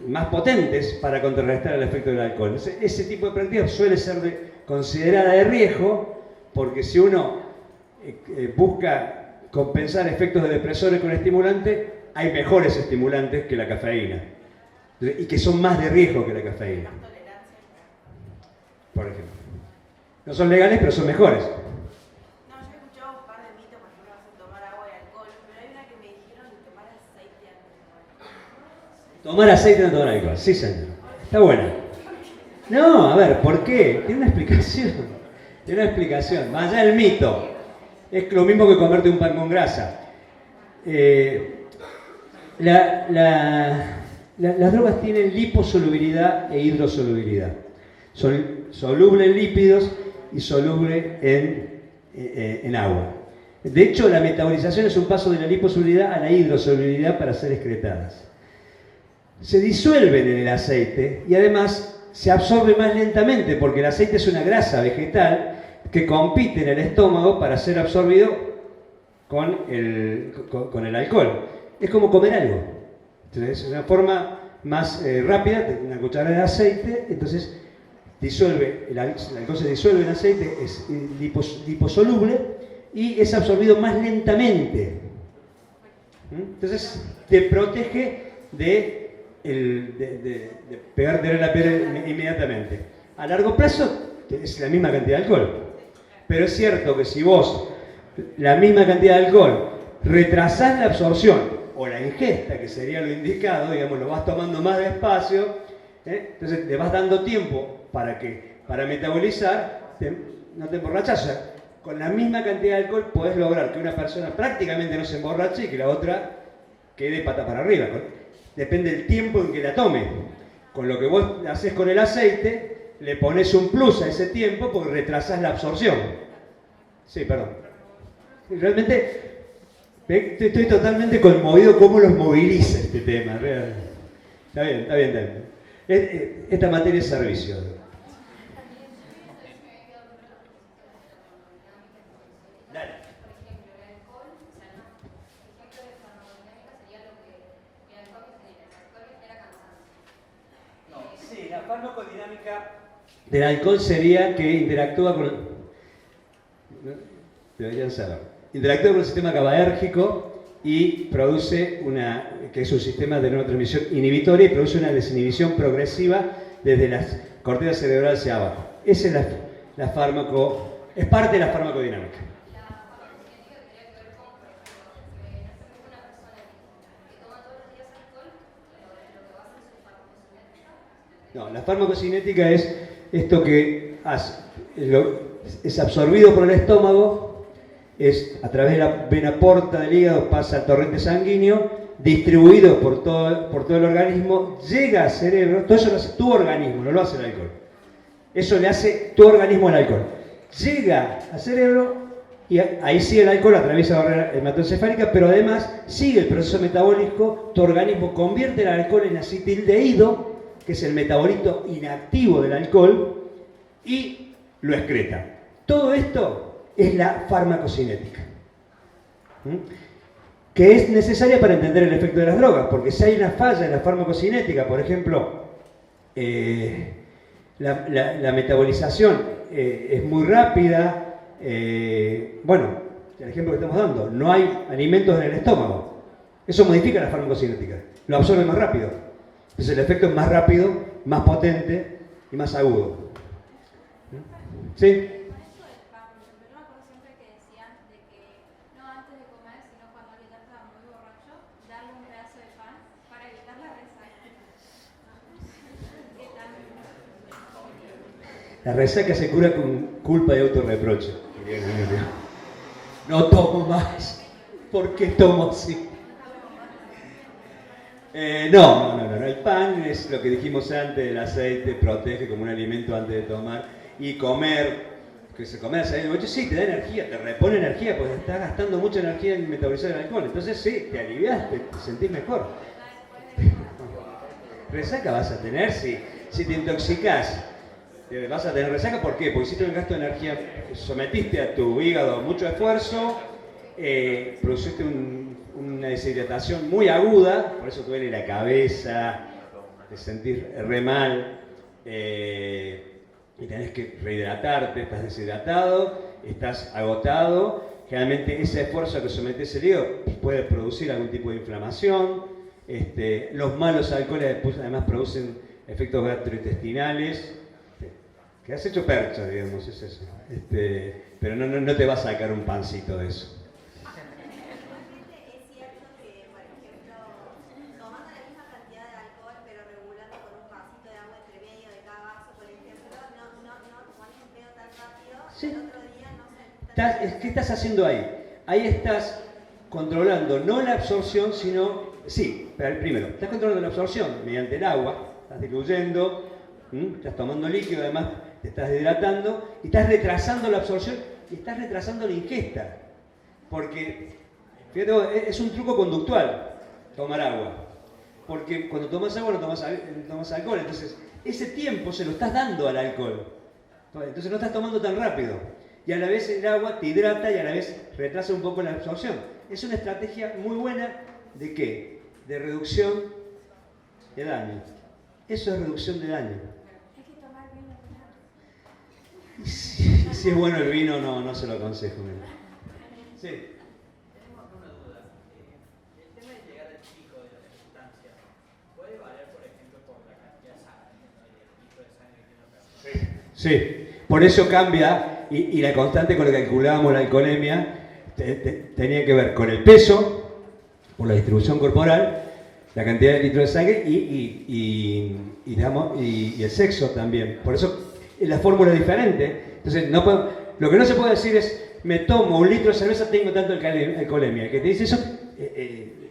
más potentes para contrarrestar el efecto del alcohol. Ese tipo de prácticas suele ser considerada de riesgo porque si uno busca compensar efectos de depresores con estimulantes, hay mejores estimulantes que la cafeína y que son más de riesgo que la cafeína. Por ejemplo. No son legales, pero son mejores. No, yo he escuchado un par de mitos, por ejemplo, hacen tomar agua y alcohol, pero hay una que me dijeron de tomar aceite antes de tomar. Tomar aceite antes de tomar alcohol, sí señor. Está buena. No, a ver, ¿por qué? Tiene una explicación. Tiene una explicación. Más allá del mito. Es lo mismo que comerte un pan con grasa. Las drogas tienen liposolubilidad e hidrosolubilidad. Son solubles en lípidos y solubles en agua. De hecho, la metabolización es un paso de la liposolubilidad a la hidrosolubilidad para ser excretadas. Se disuelven en el aceite y además se absorbe más lentamente porque el aceite es una grasa vegetal que compite en el estómago para ser absorbido con el alcohol. Es como comer algo. Entonces, es una forma más rápida, una cucharada de aceite, entonces el alcohol se disuelve en aceite, es liposoluble y es absorbido más lentamente. Entonces, te protege de pegarte en la piel inmediatamente. A largo plazo es la misma cantidad de alcohol. Pero es cierto que si vos la misma cantidad de alcohol retrasás la absorción o la ingesta, que sería lo indicado, digamos, lo vas tomando más despacio, entonces le vas dando tiempo para metabolizar, no te emborrachas. O sea, con la misma cantidad de alcohol podés lograr que una persona prácticamente no se emborrache y que la otra quede pata para arriba. Depende del tiempo en que la tome. Con lo que vos haces con el aceite, le pones un plus a ese tiempo porque retrasás la absorción. Sí, perdón. Realmente estoy totalmente conmovido cómo los moviliza este tema. Está bien. Esta materia es servicio. Dale. No, sí, la farmacodinámica del alcohol sería que interactúa con... Deberían saber. Interactúa con el sistema GABAérgico y produce que es un sistema de neurotransmisión inhibitoria y produce una desinhibición progresiva desde la corteza cerebral hacia abajo. Esa es es parte de la farmacodinámica. No, la farmacocinética es esto que es absorbido por el estómago, a través de la vena porta del hígado, pasa al torrente sanguíneo, distribuido por todo el organismo, llega al cerebro. Todo eso lo hace tu organismo, no lo hace el alcohol. Eso le hace tu organismo al alcohol. Llega al cerebro y ahí sí el alcohol atraviesa la barrera hematoencefálica, pero además sigue el proceso metabólico. Tu organismo convierte el alcohol en acetildehído, que es el metabolito inactivo del alcohol, y lo excreta. Todo esto es la farmacocinética, que es necesaria para entender el efecto de las drogas, porque si hay una falla en la farmacocinética, por ejemplo, la metabolización es muy rápida, bueno, el ejemplo que estamos dando, no hay alimentos en el estómago, eso modifica la farmacocinética, lo absorbe más rápido. Entonces el efecto es más rápido, más potente y más agudo. ¿Sí? Con esto del pan, por ejemplo, yo me acuerdo siempre que decían de que no antes de comer, sino cuando alguien ya estaba muy borracho, darle un pedazo de pan para evitar la resaca. ¿Qué tal? La resaca se cura con culpa y autorreproche. No tomo más. ¿Por qué tomo así? No. El pan es lo que dijimos antes, el aceite protege como un alimento antes de tomar. Y comer, que se come aceite de noche, sí, te da energía, te repone energía, porque estás gastando mucha energía en metabolizar el alcohol. Entonces sí, te alivias, te sentís mejor. Resaca vas a tener si te intoxicás. Vas a tener resaca, ¿por qué? Porque hiciste un gasto de energía, sometiste a tu hígado mucho esfuerzo, produciste una deshidratación muy aguda, por eso te duele la cabeza, te sentís re mal, y tenés que rehidratarte, estás deshidratado, estás agotado. Generalmente ese esfuerzo que sometes el hígado puede producir algún tipo de inflamación. Los malos alcoholes además producen efectos gastrointestinales. Que has hecho percha, digamos, es eso. Pero no te va a sacar un pancito de eso. Es cierto que, por ejemplo, tomando la misma cantidad de alcohol, pero regulando con un vasito de agua entre medio de cada vaso, por ejemplo, no pones un pedo tan rápido, Sí. el otro día no se... ¿Qué estás haciendo ahí? Ahí estás controlando no la absorción, sino... Sí, pero primero, estás controlando la absorción mediante el agua, estás diluyendo, estás tomando líquido, además te estás hidratando, y estás retrasando la absorción y estás retrasando la ingesta. Porque, fíjate, es un truco conductual tomar agua. Porque cuando tomas agua no tomas alcohol, entonces ese tiempo se lo estás dando al alcohol. Entonces no estás tomando tan rápido. Y a la vez el agua te hidrata y a la vez retrasa un poco la absorción. Es una estrategia muy buena ¿de qué? De reducción de daño. Eso es reducción de daño. Hay que tomar vino. Si es bueno el vino, no se lo aconsejo. Sí. Tenemos una duda. El tema de llegar al pico de la sustancia, ¿puede valer, por ejemplo, por la cantidad de sangre, el litro de sangre que una persona? Sí, por eso cambia, y la constante con la que calculábamos la alcoholemia tenía que ver con el peso, por la distribución corporal, la cantidad de litros de sangre y el sexo también. Por eso la fórmula es diferente. Entonces, lo que no se puede decir es, me tomo un litro de cerveza, tengo tanto alcoholemia. El que te dice eso,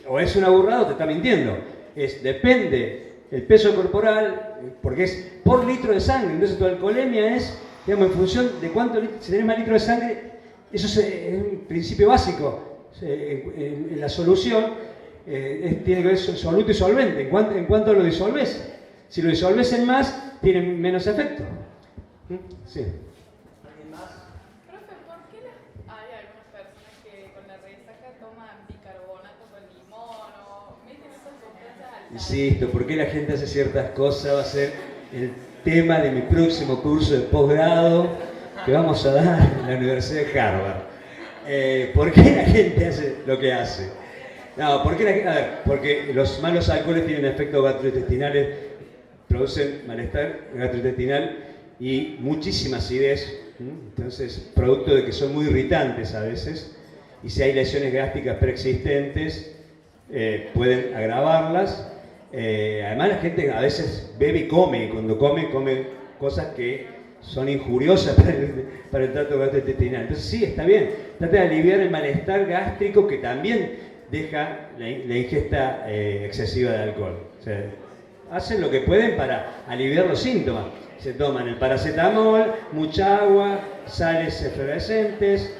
o es un aburrado o te está mintiendo. Depende el peso corporal, porque es por litro de sangre. Entonces, tu alcoholemia es, digamos, en función de cuánto, si tenés más litros de sangre, eso es un principio básico. En la solución tiene que ver soluto y solvente. En cuanto lo disolves. Si lo disolves en más, tiene menos efecto. Sí. ¿Alguien más? Profe, ¿por qué hay algunas personas que con la resaca toman bicarbonato con limón o meten esas sustancias al Insisto, ¿por qué la gente hace ciertas cosas? Va a ser el tema de mi próximo curso de posgrado que vamos a dar en la Universidad de Harvard. ¿Por qué la gente hace lo que hace? No, porque los malos alcoholes tienen efectos gastrointestinales, producen malestar gastrointestinal y muchísima acidez. Entonces, producto de que son muy irritantes a veces, y si hay lesiones gástricas preexistentes, pueden agravarlas. Además, la gente a veces bebe y come, y cuando come cosas que son injuriosas para el trato gastrointestinal. Entonces sí, está bien, trata de aliviar el malestar gástrico que también deja la ingesta excesiva de alcohol. O sea, hacen lo que pueden para aliviar los síntomas. Se toman el paracetamol, mucha agua, sales efervescentes.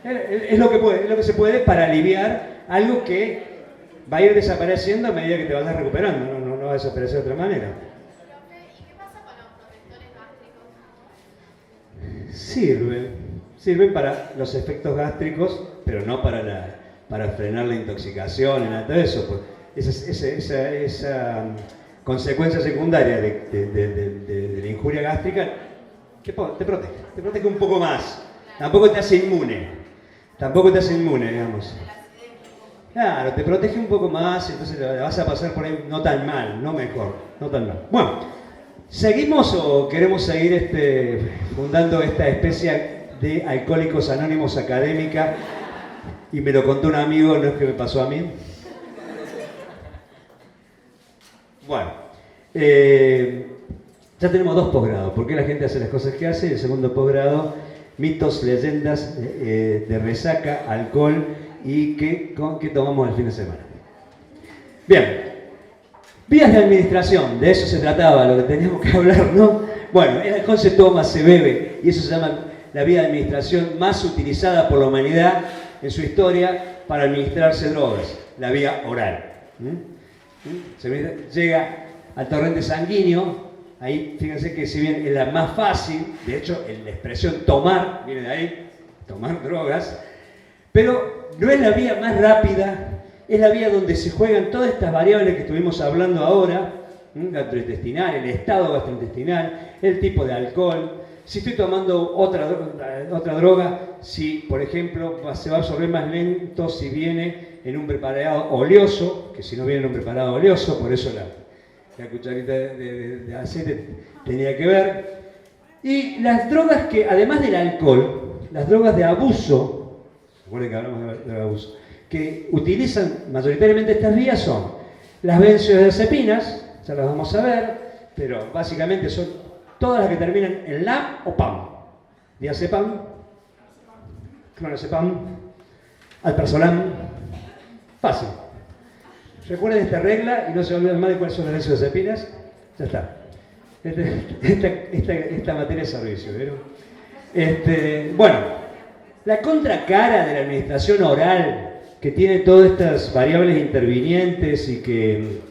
Es lo que se puede para aliviar algo que va a ir desapareciendo a medida que te vas recuperando. No va a desaparecer de otra manera. ¿Y qué pasa con los protectores gástricos? Sirven para los efectos gástricos, pero no para frenar la intoxicación y nada de eso. Pues esa consecuencia secundaria de la injuria gástrica te protege un poco más. Tampoco te hace inmune, digamos. Claro, te protege un poco más, entonces la vas a pasar por ahí no tan mal, no mejor, no tan mal. Bueno, ¿seguimos o queremos seguir fundando esta especie de Alcohólicos Anónimos académica? Y me lo contó un amigo, no es que me pasó a mí. Bueno, ya tenemos 2 posgrados. ¿Por qué la gente hace las cosas que hace? El segundo posgrado, mitos, leyendas de resaca, alcohol y qué tomamos el fin de semana. Bien, vías de administración, de eso se trataba, lo que teníamos que hablar, ¿no? Bueno, el alcohol se toma, se bebe, y eso se llama la vía de administración más utilizada por la humanidad en su historia para administrarse drogas, la vía oral. Se llega al torrente sanguíneo, ahí fíjense que si bien es la más fácil, de hecho la expresión tomar viene de ahí, tomar drogas, pero no es la vía más rápida, es la vía donde se juegan todas estas variables que estuvimos hablando ahora, gastrointestinal, el estado gastrointestinal, el tipo de alcohol, si estoy tomando otra droga, si por ejemplo se va a absorber más lento si viene en un preparado oleoso, que si no viene en un preparado oleoso, por eso la cucharita de aceite tenía que ver. Y las drogas que, además del alcohol, las drogas de abuso, recuerden que hablamos de abuso, que utilizan mayoritariamente estas vías son las benzodiazepinas, ya las vamos a ver, pero básicamente son todas las que terminan en LAM o PAM. Diazepam, clonazepam, alprazolam, fácil. Recuerden esta regla y no se olviden más de cuáles son las benzodiazepinas. Ya está. Esta materia es servicio, ¿vieron? Bueno, la contracara de la administración oral, que tiene todas estas variables intervinientes y que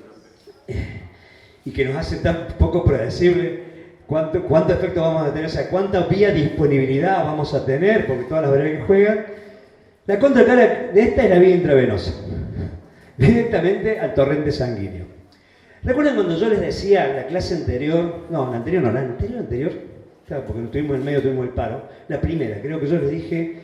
nos hace tan poco predecible cuánto efecto vamos a tener, o sea, cuánta vía disponibilidad vamos a tener, porque todas las variables que juegan. La contracara de esta es la vía intravenosa, directamente al torrente sanguíneo. ¿Recuerdan cuando yo les decía en la clase anterior, no, la anterior, claro, porque tuvimos en medio, tuvimos el paro, la primera, creo que yo les dije,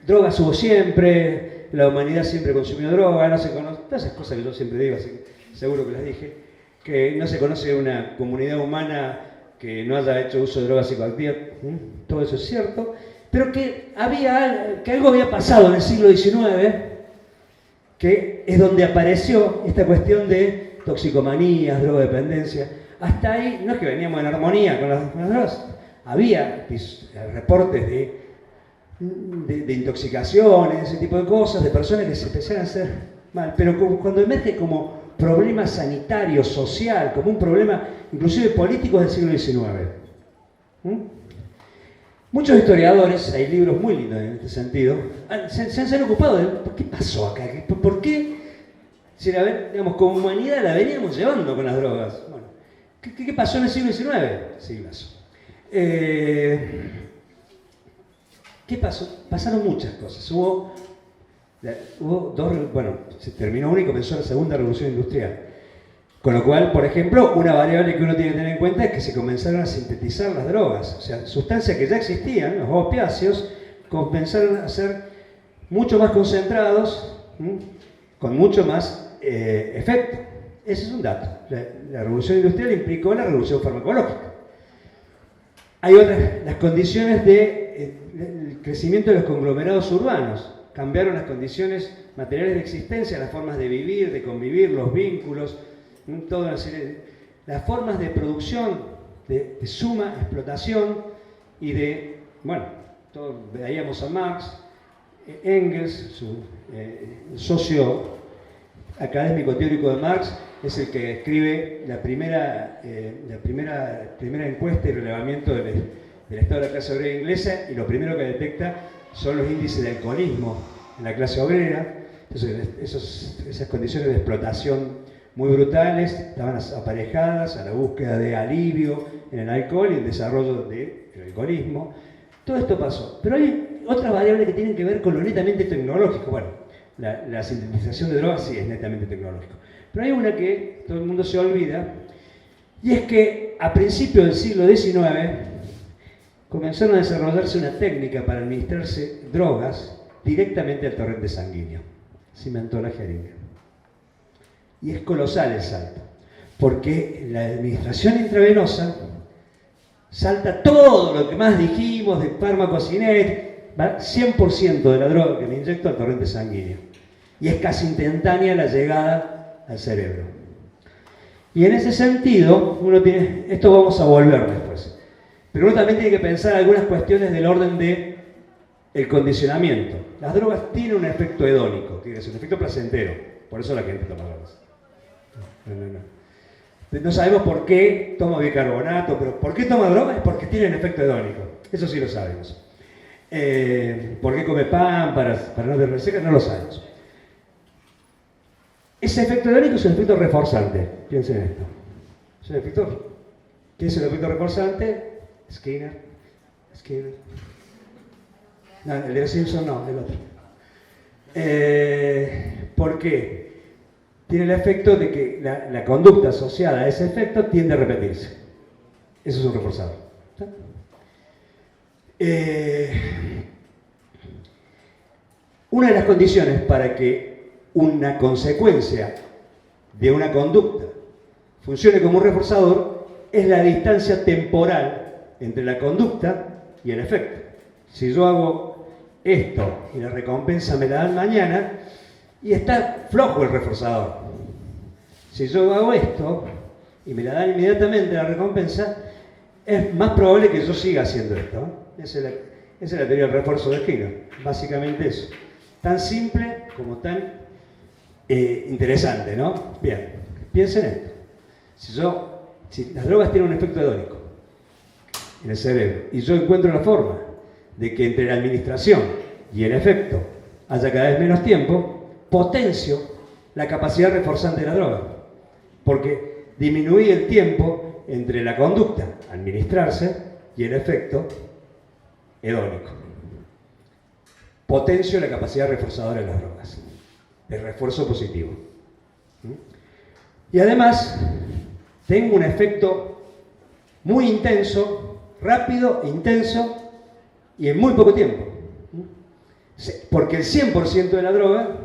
drogas hubo siempre, la humanidad siempre consumió droga, no se conoce, todas esas cosas que yo siempre digo, así que seguro que las dije, que no se conoce una comunidad humana que no haya hecho uso de drogas psicoactivas, todo eso es cierto, pero que algo había pasado en el siglo XIX, que es donde apareció esta cuestión de toxicomanías, drogodependencia. Hasta ahí, no es que veníamos en armonía con las drogas, había reportes de intoxicaciones, ese tipo de cosas, de personas que se empezaron a hacer mal, pero cuando emerge como problema sanitario, social, como un problema inclusive político del siglo XIX. Muchos historiadores, hay libros muy lindos en este sentido, se han ocupado de ¿por qué pasó acá? ¿Por qué, si digamos, como humanidad la veníamos llevando con las drogas? Bueno, ¿qué pasó en el siglo XIX? Siglos. ¿Qué pasó? Pasaron muchas cosas. Hubo dos, bueno, se terminó una y comenzó la segunda revolución industrial. Con lo cual, por ejemplo, una variable que uno tiene que tener en cuenta es que se comenzaron a sintetizar las drogas. O sea, sustancias que ya existían, los opiáceos, comenzaron a ser mucho más concentrados, con mucho más efecto. Ese es un dato. La revolución industrial implicó la revolución farmacológica. Hay otras, las condiciones del crecimiento de los conglomerados urbanos. Cambiaron las condiciones materiales de existencia, las formas de vivir, de convivir, los vínculos, toda una serie las formas de producción, de suma explotación y de, bueno, veíamos a Marx, Engels, su socio académico teórico de Marx, es el que escribe la primera encuesta y relevamiento del estado de la clase obrera inglesa, y lo primero que detecta son los índices de alcoholismo en la clase obrera. Entonces, esas condiciones de explotación muy brutales estaban aparejadas a la búsqueda de alivio en el alcohol y el desarrollo del alcoholismo. Todo esto pasó. Pero hay otras variables que tienen que ver con lo netamente tecnológico. Bueno, la sintetización de drogas sí es netamente tecnológico. Pero hay una que todo el mundo se olvida, y es que a principios del siglo XIX comenzaron a desarrollarse una técnica para administrarse drogas directamente al torrente sanguíneo. cimentó la jeringa. Y es colosal el salto, porque la administración intravenosa salta todo lo que más dijimos de fármacos cinéticos, va 100% de la droga que me inyecto al torrente sanguíneo. Y es casi instantánea la llegada al cerebro. Y en ese sentido, uno tiene, esto vamos a volver después, pero uno también tiene que pensar algunas cuestiones del orden de el condicionamiento. Las drogas tienen un efecto hedónico, tiene un efecto placentero, por eso la gente toma drogas. No sabemos por qué toma bicarbonato, pero ¿por qué toma drogas? Porque tienen efecto hedónico, eso sí lo sabemos. ¿Por qué come pan para no tener reseca? No lo sabemos. Ese efecto hedónico es un efecto reforzante. Piensen en esto. Es un efecto. ¿Qué es el efecto reforzante? Skinner. No, el de los Simpson no, el otro. ¿Por qué? Tiene el efecto de que la conducta asociada a ese efecto tiende a repetirse. Eso es un reforzador. Una de las condiciones para que una consecuencia de una conducta funcione como un reforzador es la distancia temporal entre la conducta y el efecto. Si yo hago esto y la recompensa me la dan mañana, y está flojo el reforzador. Si yo hago esto y me la dan inmediatamente la recompensa, es más probable que yo siga haciendo esto. Esa es la teoría del refuerzo de Skinner. Básicamente eso. Tan simple como tan interesante, ¿no? Bien, piensen en esto. Si las drogas tienen un efecto hedónico en el cerebro y yo encuentro la forma de que entre la administración y el efecto haya cada vez menos tiempo, potencio la capacidad reforzante de la droga, porque disminuí el tiempo entre la conducta, administrarse, y el efecto hedónico. Potencio la capacidad reforzadora de las drogas, el refuerzo positivo. Y además, tengo un efecto muy intenso, rápido, intenso, y en muy poco tiempo. Porque el 100% de la droga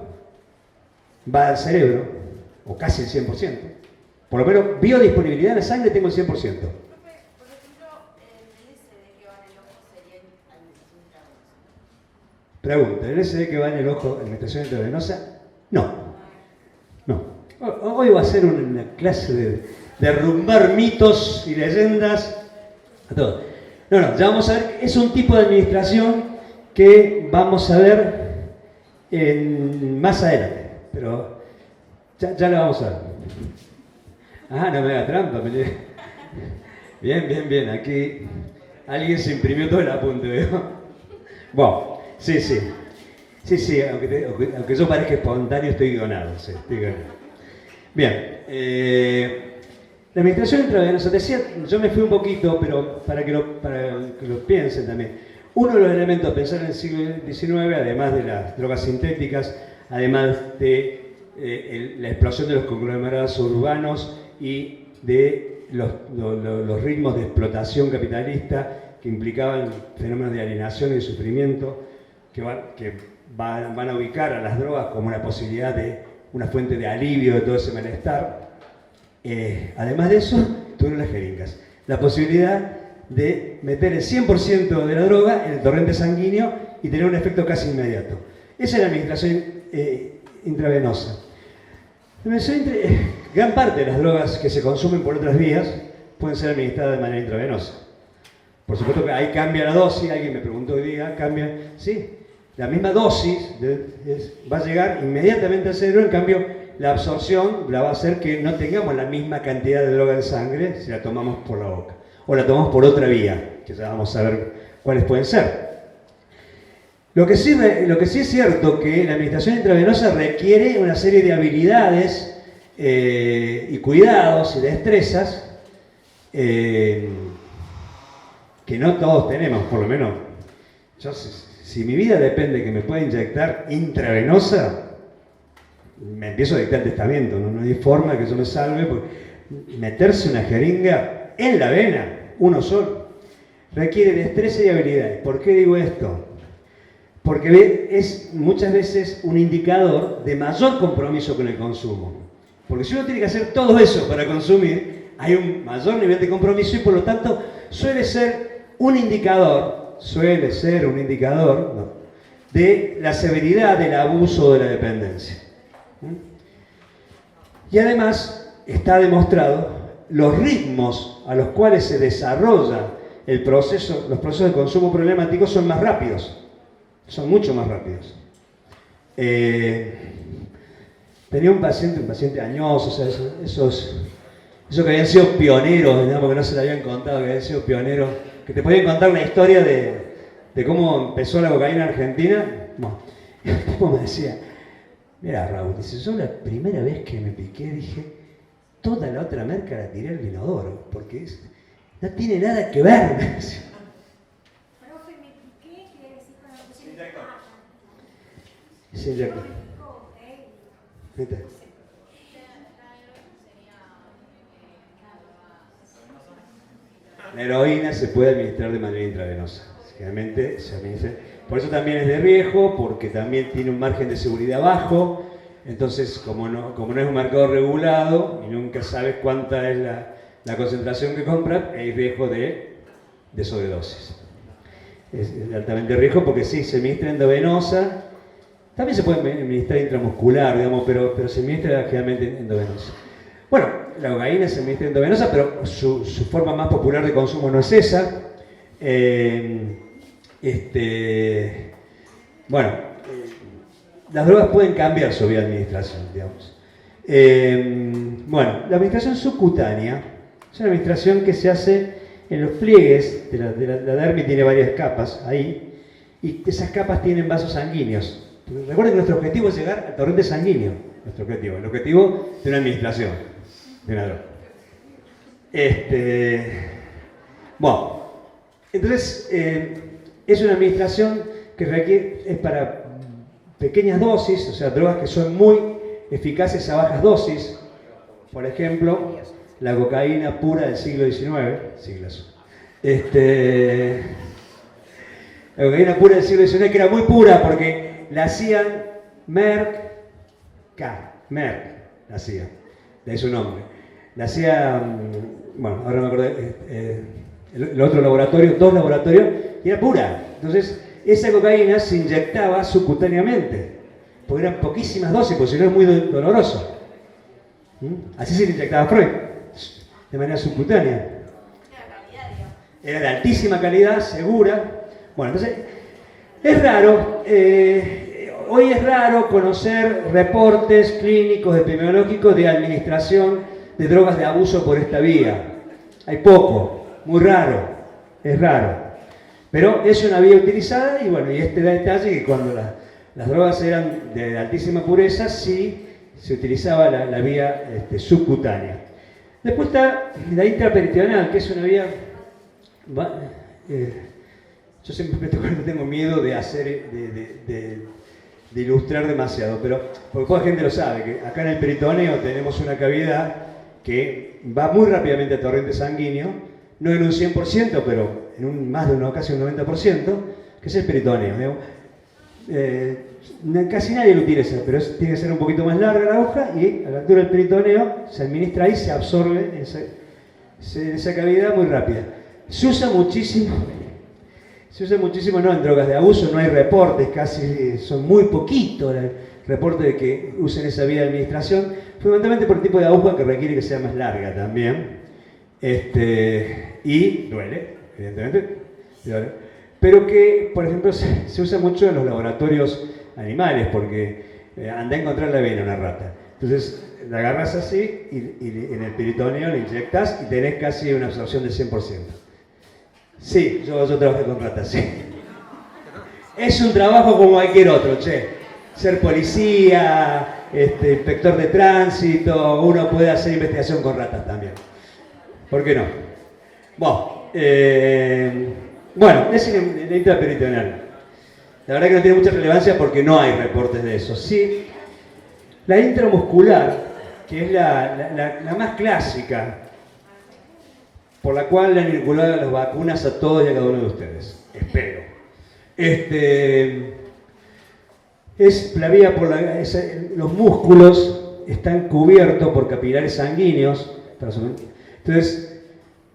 va al cerebro, o casi el 100%. Por lo menos biodisponibilidad en la sangre tengo el 100%. Por ejemplo, el LSD que va en el ojo sería administración intravenosa. Pregunta, ¿el LSD que va en el ojo en administración intravenosa? No. No. Hoy va a ser una clase de derrumbar mitos y leyendas a todos. No, ya vamos a ver, es un tipo de administración que vamos a ver más adelante, pero ya lo vamos a ver. No me haga trampa. Bien, aquí alguien se imprimió todo el apunte, ¿veo? Bueno, sí, aunque yo parezca espontáneo, estoy guionado, sí, estoy guionado. Bien, la administración intravenosa, decía, yo me fui un poquito, pero para que lo piensen también. Uno de los elementos a pensar en el siglo XIX, además de las drogas sintéticas, además de la explosión de los conglomerados urbanos y de los ritmos de explotación capitalista que implicaban fenómenos de alienación y de sufrimiento, que van a ubicar a las drogas como una posibilidad de una fuente de alivio de todo ese malestar. Además de eso, tuvieron las jeringas. La posibilidad de meter el 100% de la droga en el torrente sanguíneo y tener un efecto casi inmediato. Esa es la administración intravenosa. Gran parte de las drogas que se consumen por otras vías pueden ser administradas de manera intravenosa. Por supuesto que ahí cambia la dosis, alguien me preguntó hoy día, cambia, sí, la misma dosis va a llegar inmediatamente al cerebro, en cambio la absorción la va a hacer que no tengamos la misma cantidad de droga en sangre si la tomamos por la boca, o la tomamos por otra vía, que ya vamos a ver cuáles pueden ser. Lo que sí es cierto que la administración intravenosa requiere una serie de habilidades y cuidados y destrezas que no todos tenemos, por lo menos. Si mi vida depende de que me pueda inyectar intravenosa, me empiezo a dictar testamento, no hay forma que yo me salve, porque meterse una jeringa en la vena, uno solo, requiere destreza y habilidades. ¿Por qué digo esto? Porque es muchas veces un indicador de mayor compromiso con el consumo. Porque si uno tiene que hacer todo eso para consumir, hay un mayor nivel de compromiso y por lo tanto suele ser un indicador, ¿no?, de la severidad del abuso o de la dependencia. Y además está demostrado los ritmos a los cuales se desarrolla los procesos de consumo problemáticos son más rápidos, son mucho más rápidos. Tenía un paciente añoso, o sea, esos que habían sido pioneros, digamos, que no se le habían contado, que habían sido pioneros, que te podían contar la historia de cómo empezó la cocaína en Argentina. Bueno, y el tipo me decía, mira Raúl, dice, yo la primera vez que me piqué dije, toda la otra merca la tiré al inodoro, porque no tiene nada que ver. Me decía. Profe, me piqué, quiere decir cuando me puse Se inyectó. ¿Viste? La heroína se puede administrar de manera intravenosa. Generalmente se administra. Por eso también es de riesgo, porque también tiene un margen de seguridad bajo. Entonces, como no es un mercado regulado y nunca sabes cuánta es la concentración que compras, hay riesgo de sobredosis. Es altamente riesgo porque sí, se administra endovenosa. También se puede administrar intramuscular, digamos, pero se administra generalmente endovenosa. Bueno, la cocaína se administra endovenosa, pero su forma más popular de consumo no es esa. Las drogas pueden cambiar su vía de administración, digamos. La administración subcutánea es una administración que se hace en los pliegues de la dermis, tiene varias capas ahí, y esas capas tienen vasos sanguíneos. Recuerden que nuestro objetivo es llegar al torrente sanguíneo, el objetivo de una administración, de una droga. Entonces, es una administración que es para pequeñas dosis, o sea, drogas que son muy eficaces a bajas dosis. Por ejemplo, la cocaína pura del siglo XIX, siglas. La cocaína pura del siglo XIX, que era muy pura porque la hacían Merck la hacía, de ahí su nombre. La hacía, ahora me acordé, el otro laboratorio, 2 laboratorios, y era pura. Entonces, esa cocaína se inyectaba subcutáneamente, porque eran poquísimas dosis, porque si no es muy doloroso. Así se le inyectaba Freud, de manera subcutánea. Era de altísima calidad, segura. Bueno, entonces, es raro, hoy es raro conocer reportes clínicos, epidemiológicos de administración de drogas de abuso por esta vía. Hay poco, muy raro, es raro. Pero es una vía utilizada y este detalle que cuando las drogas eran de altísima pureza, sí se utilizaba la vía subcutánea. Después está la intraperitoneal, que es una vía... yo siempre tengo miedo de de ilustrar demasiado, pero porque toda la gente lo sabe, que acá en el peritoneo tenemos una cavidad que va muy rápidamente al torrente sanguíneo, no en un 100%, pero en más de casi un 90%, que es el peritoneo. Casi nadie lo utiliza, pero tiene que ser un poquito más larga la aguja y a la altura del peritoneo se administra ahí, se absorbe en esa cavidad muy rápida. Se usa muchísimo, no en drogas de abuso, no hay reportes, casi son muy poquitos los reportes de que usen esa vía de administración, fundamentalmente por el tipo de aguja que requiere que sea más larga también. Y duele, evidentemente, pero que, por ejemplo, se usa mucho en los laboratorios animales, porque anda a encontrar la vena una rata. Entonces, la agarras así y en el peritoneo la inyectas y tenés casi una absorción del 100%. Sí, yo trabajé con ratas, sí. Es un trabajo como cualquier otro, che. Ser policía, inspector de tránsito, uno puede hacer investigación con ratas también. ¿Por qué no? Bueno, es la intraperitoneal. La verdad que no tiene mucha relevancia porque no hay reportes de eso. Sí, la intramuscular, que es la más clásica, por la cual le han inoculado las vacunas a todos y a cada uno de ustedes. Espero. Es la vía por los músculos están cubiertos por capilares sanguíneos. Entonces,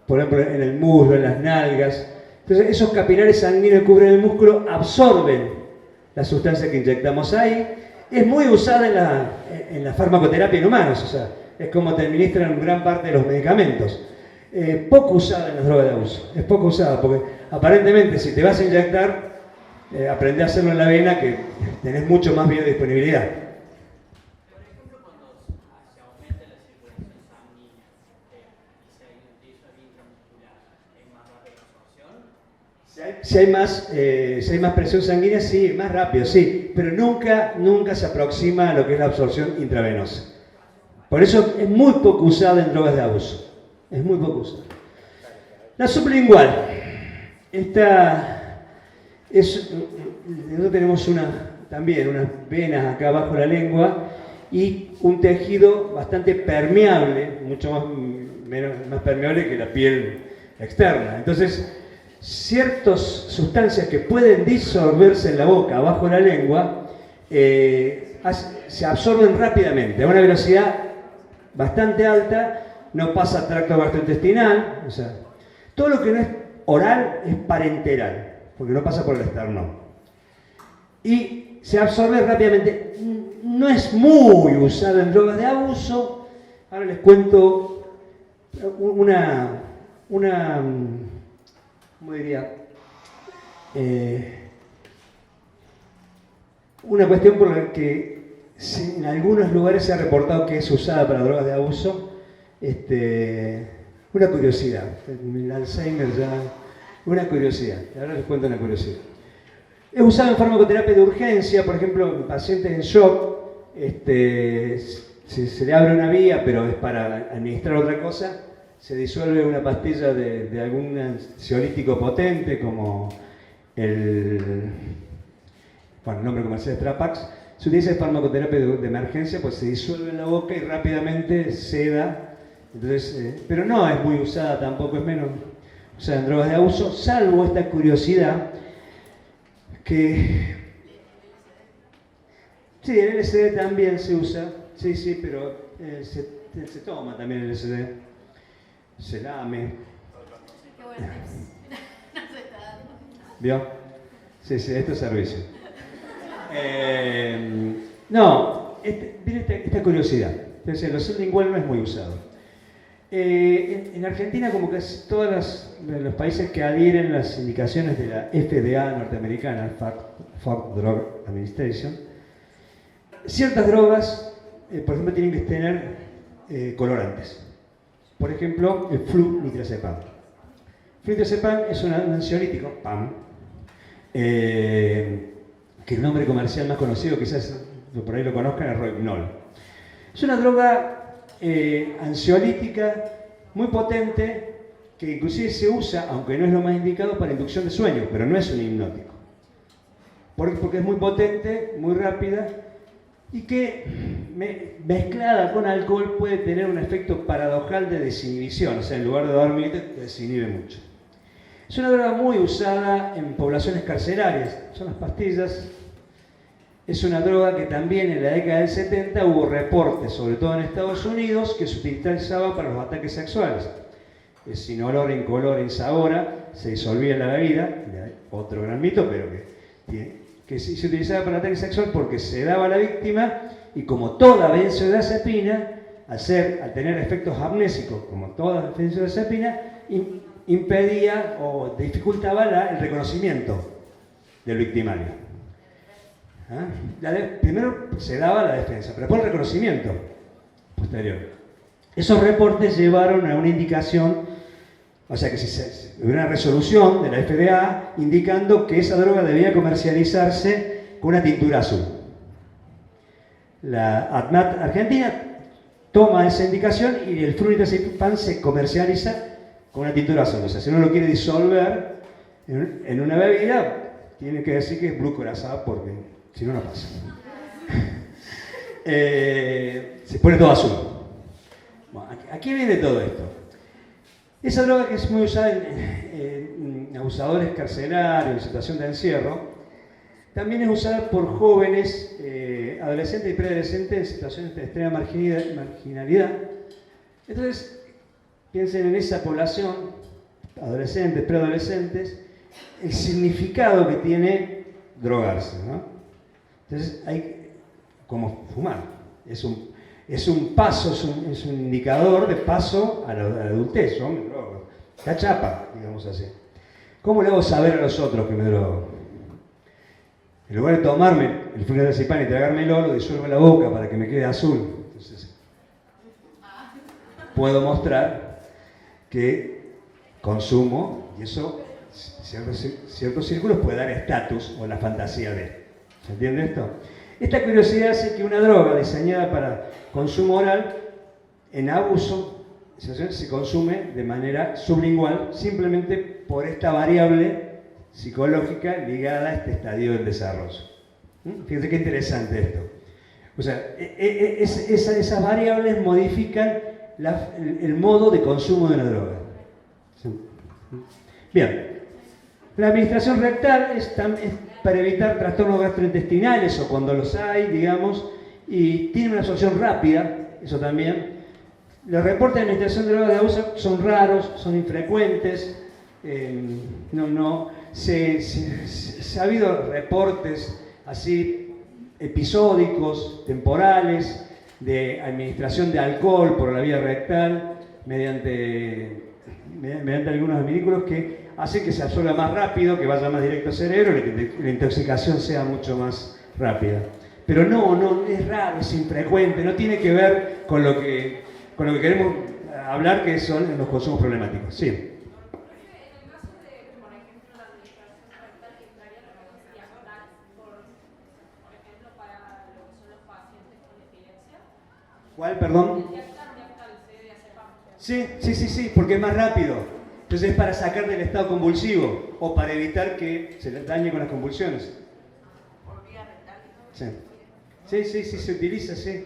por ejemplo, en el muslo, en las nalgas. Entonces, esos capilares sanguíneos que cubren el músculo absorben la sustancia que inyectamos ahí. Es muy usada en la farmacoterapia en humanos, o sea, es como te administran gran parte de los medicamentos. Poco usada en las drogas de abuso. Es poco usada porque aparentemente si te vas a inyectar, aprende a hacerlo en la vena que tenés mucho más biodisponibilidad. Por ejemplo, cuando se aumenta la circulación sanguínea y se utiliza intramuscular, ¿hay más rápida absorción? Si hay más presión sanguínea, sí, más rápido, sí, pero nunca se aproxima a lo que es la absorción intravenosa. Por eso es muy poco usada en drogas de abuso. Es muy poco usada. La sublingual. Nosotros tenemos también unas venas acá abajo de la lengua y un tejido bastante permeable, mucho más permeable que la piel externa. Entonces, ciertas sustancias que pueden disolverse en la boca, abajo de la lengua, se absorben rápidamente, a una velocidad bastante alta, no pasa al tracto gastrointestinal, o sea, todo lo que no es oral es parenteral, porque no pasa por el esternón. Y se absorbe rápidamente. No es muy usado en drogas de abuso. Ahora les cuento una ¿cómo diría? Una cuestión por la que en algunos lugares se ha reportado que es usada para drogas de abuso. Una curiosidad. El Alzheimer ya... Una curiosidad. Ahora les cuento una curiosidad. Es usado en farmacoterapia de urgencia, por ejemplo, en pacientes en shock. Se le abre una vía, pero es para administrar otra cosa. Se disuelve una pastilla de algún ansiolítico potente, como el nombre comercial es Trapax. Se utiliza en farmacoterapia de emergencia, pues se disuelve en la boca y rápidamente seda. Entonces, pero no es muy usada tampoco, es menos usada en drogas de abuso, salvo esta curiosidad que... Sí, el LSD también se usa, sí, pero se toma también el LSD, se lame. Qué buen tips. No se está dando. ¿Vio? Sí, esto es servicio. No, miren esta curiosidad. Entonces, el sublingual no es muy usado. En Argentina, como que todos los países que adhieren las indicaciones de la FDA norteamericana, Food Drug Administration, ciertas drogas, por ejemplo, tienen que tener colorantes. Por ejemplo, el flunitrazepan. Flunitrazepan es un ansiolítico, PAM, que el nombre comercial más conocido, quizás por ahí lo conozcan, es Rohypnol. Es una droga ansiolítica muy potente que inclusive se usa, aunque no es lo más indicado, para inducción de sueño, pero no es un hipnótico. Porque es muy potente, muy rápida y que mezclada con alcohol puede tener un efecto paradojal de desinhibición, o sea, en lugar de dormir te desinhibe mucho. Es una droga muy usada en poblaciones carcelarias, son las pastillas. Es una droga que también en la década del 70 hubo reportes, sobre todo en Estados Unidos, que se utilizaba para los ataques sexuales. Es inolora, incolora, insabora, se disolvía en la bebida, otro gran mito, pero que se utilizaba para el ataque sexual porque se daba a la víctima y como toda benzodiazepina, al tener efectos amnésicos, como toda benzodiazepina, impedía o dificultaba el reconocimiento del victimario. Primero se daba la defensa, pero después el reconocimiento posterior. Esos reportes llevaron a una indicación, o sea que si hubiera una resolución de la FDA indicando que esa droga debía comercializarse con una tintura azul. La ADMAT Argentina toma esa indicación y el flunitrazepan se comercializa con una tintura azul. O sea, si uno lo quiere disolver en una bebida, tiene que decir que es blue corazón porque si no, no pasa. Se pone todo azul. Bueno, aquí viene todo esto. Esa droga que es muy usada en abusadores carcelarios, en situación de encierro, también es usada por jóvenes, adolescentes y preadolescentes en situaciones de extrema marginalidad. Entonces, piensen en esa población, adolescentes, preadolescentes, el significado que tiene drogarse, ¿no? Entonces, hay como fumar. Es un paso, es un indicador de paso a la adultez. Yo me drogo. La chapa, digamos así. ¿Cómo le hago saber a los otros que me drogo? En lugar de tomarme el flunarazepam y tragármelo, lo disuelvo en la boca para que me quede azul. Entonces, puedo mostrar que consumo, y eso, ciertos círculos puede dar estatus o la fantasía de. ¿Se entiende esto? Esta curiosidad hace que una droga diseñada para consumo oral, en abuso, se consume de manera sublingual, simplemente por esta variable psicológica ligada a este estadio del desarrollo. Fíjense qué interesante esto. O sea, esas variables modifican el modo de consumo de una droga. Bien, la administración rectal es para evitar trastornos gastrointestinales o cuando los hay, digamos, y tiene una absorción rápida, eso también. Los reportes de administración de drogas de abuso son raros, son infrecuentes, se ha habido reportes así episódicos, temporales, de administración de alcohol por la vía rectal mediante algunos adminículos que hacen que se absorba más rápido, que vaya más directo al cerebro y que la intoxicación sea mucho más rápida. Pero no, es raro, es infrecuente, no tiene que ver con lo que queremos hablar, que son los consumos problemáticos. Sí. En el caso de, por ejemplo, la administración rectal entraría la medicina oral, por ejemplo, para lo que son los pacientes con epilepsia. ¿Cuál, perdón? Sí, porque es más rápido. Entonces es para sacar del estado convulsivo o para evitar que se les dañe con las convulsiones. ¿Por vía rectal? Sí, se utiliza, sí.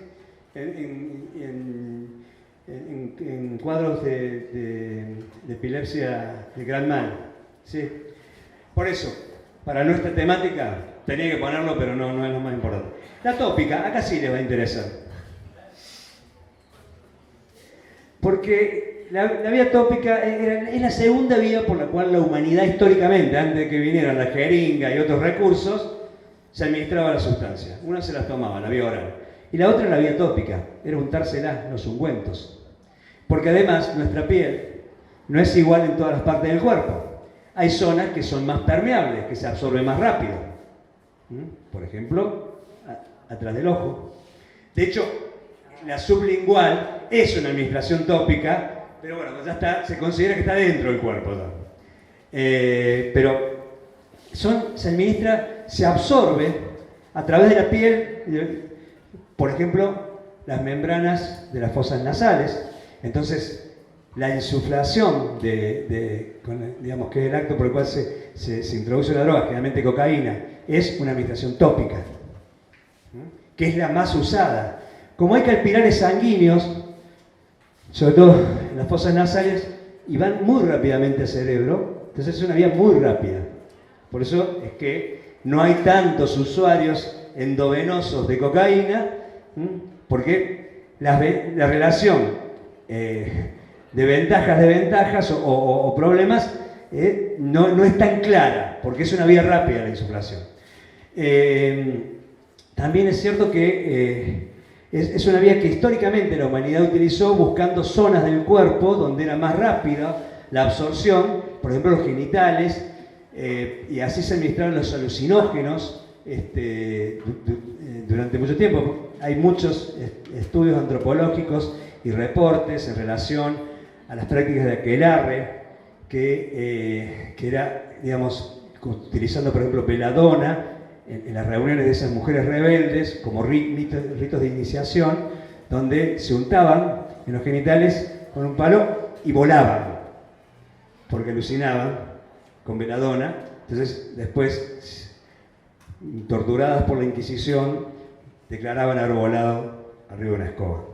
En cuadros de epilepsia de gran mal. Sí. Por eso, para nuestra temática, tenía que ponerlo, pero no es lo más importante. La tópica, acá sí les va a interesar. Porque la vía tópica es la segunda vía por la cual la humanidad históricamente, antes de que vinieran la jeringa y otros recursos, se administraba la sustancia. Una se las tomaba, la vía oral. Y la otra la vía tópica, era untárselas los ungüentos. Porque además nuestra piel no es igual en todas las partes del cuerpo. Hay zonas que son más permeables, que se absorben más rápido. Por ejemplo, atrás del ojo. De hecho, la sublingual es una administración tópica, pero bueno, ya está, se considera que está dentro del cuerpo. ¿No? Pero se administra, se absorbe a través de la piel, por ejemplo, las membranas de las fosas nasales. Entonces, la insuflación digamos que es el acto por el cual se introduce la droga, generalmente cocaína, es una administración tópica, que es la más usada. Como hay capilares sanguíneos, sobre todo en las fosas nasales, y van muy rápidamente al cerebro, entonces es una vía muy rápida. Por eso es que no hay tantos usuarios endovenosos de cocaína, porque la relación de ventajas o problemas no es tan clara, porque es una vía rápida la insuflación. También es cierto que es una vía que históricamente la humanidad utilizó buscando zonas del cuerpo donde era más rápida la absorción, por ejemplo los genitales, y así se administraron los alucinógenos durante mucho tiempo. Hay muchos estudios antropológicos y reportes en relación a las prácticas de aquelarre, que era, digamos, utilizando por ejemplo beladona en las reuniones de esas mujeres rebeldes, como ritos de iniciación, donde se untaban en los genitales con un palo y volaban, porque alucinaban con beladona. Entonces, después, torturadas por la Inquisición, declaraban haber volado arriba de una escoba.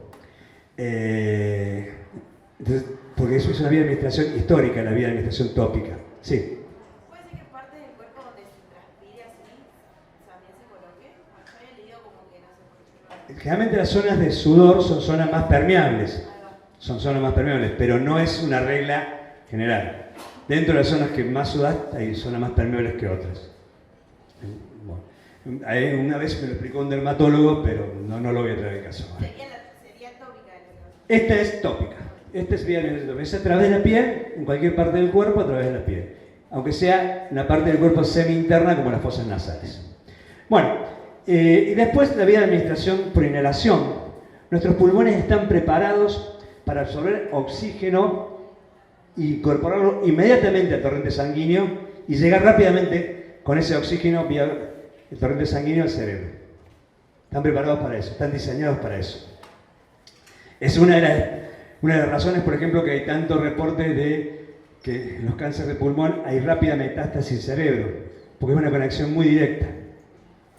Entonces, porque eso es una vía de administración histórica, la vía de administración tópica. Sí. ¿Puede ser que parte del cuerpo donde se transpire así? O sea, generalmente las zonas de sudor son zonas más permeables. Son zonas más permeables, pero no es una regla general. Dentro de las zonas que más sudás, hay zonas más permeables que otras. Bueno, una vez me lo explicó un dermatólogo, pero no lo voy a traer al caso. Sería tópica. Esta es tópica. Esta sería es a través de la piel, en cualquier parte del cuerpo, a través de la piel. Aunque sea una parte del cuerpo semi-interna, como las fosas nasales. Bueno, y después la vía de administración por inhalación. Nuestros pulmones están preparados para absorber oxígeno y incorporarlo inmediatamente al torrente sanguíneo y llegar rápidamente con ese oxígeno vía el torrente sanguíneo al cerebro. Están preparados para eso, están diseñados para eso. Es una de las razones, por ejemplo, que hay tantos reportes de que en los cánceres de pulmón hay rápida metástasis cerebro, porque es una conexión muy directa.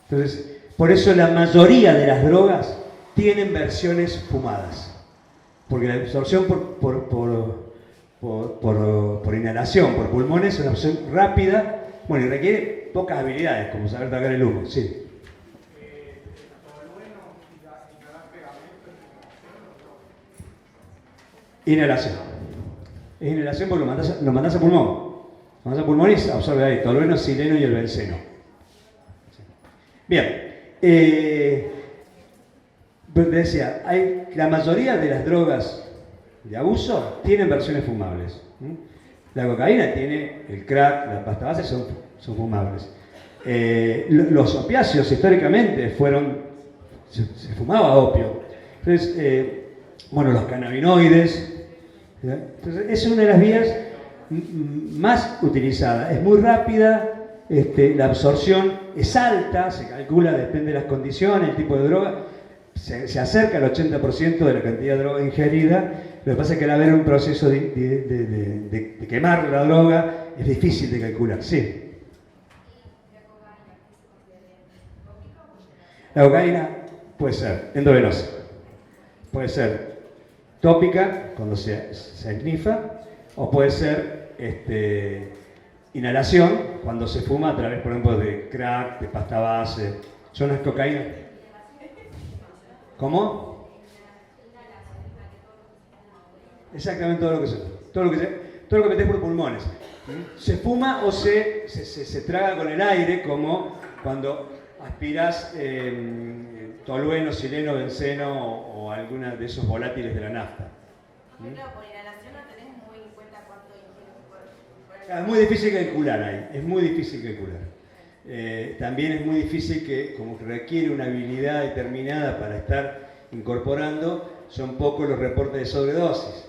Entonces, por eso la mayoría de las drogas tienen versiones fumadas, porque la absorción por inhalación, por pulmones, es una absorción rápida, bueno, y requiere pocas habilidades, como saber sacar el humo, sí. Inhalación. Es inhalación porque lo mandás a pulmón. Lo mandás a pulmón y absorbe ahí, tolueno, sileno y el benceno. Bien. Decía, la mayoría de las drogas de abuso tienen versiones fumables. La cocaína tiene, el crack, la pasta base son fumables. Los opiáceos históricamente se fumaba opio. Entonces, bueno, los cannabinoides. Entonces, es una de las vías más utilizadas. Es muy rápida, la absorción es alta, se calcula, depende de las condiciones, el tipo de droga. Se acerca al 80% de la cantidad de droga ingerida. Lo que pasa es que al haber un proceso de quemar la droga, es difícil de calcular. Sí. La cocaína puede ser endovenosa, puede ser tópica, cuando se esnifa, o puede ser inhalación, cuando se fuma a través, por ejemplo, de crack, de pasta base. Son las cocaínas. ¿Cómo? Exactamente todo lo que metes por pulmones. Se fuma o se traga con el aire, como cuando aspiras tolueno, sileno, benceno o alguna de esos volátiles de la nafta. Claro, por inhalación no tenés muy en cuenta cuánto ingieres por Es muy difícil calcular ahí, es muy difícil calcular. También es muy difícil que, como que requiere una habilidad determinada para estar incorporando, son pocos los reportes de sobredosis.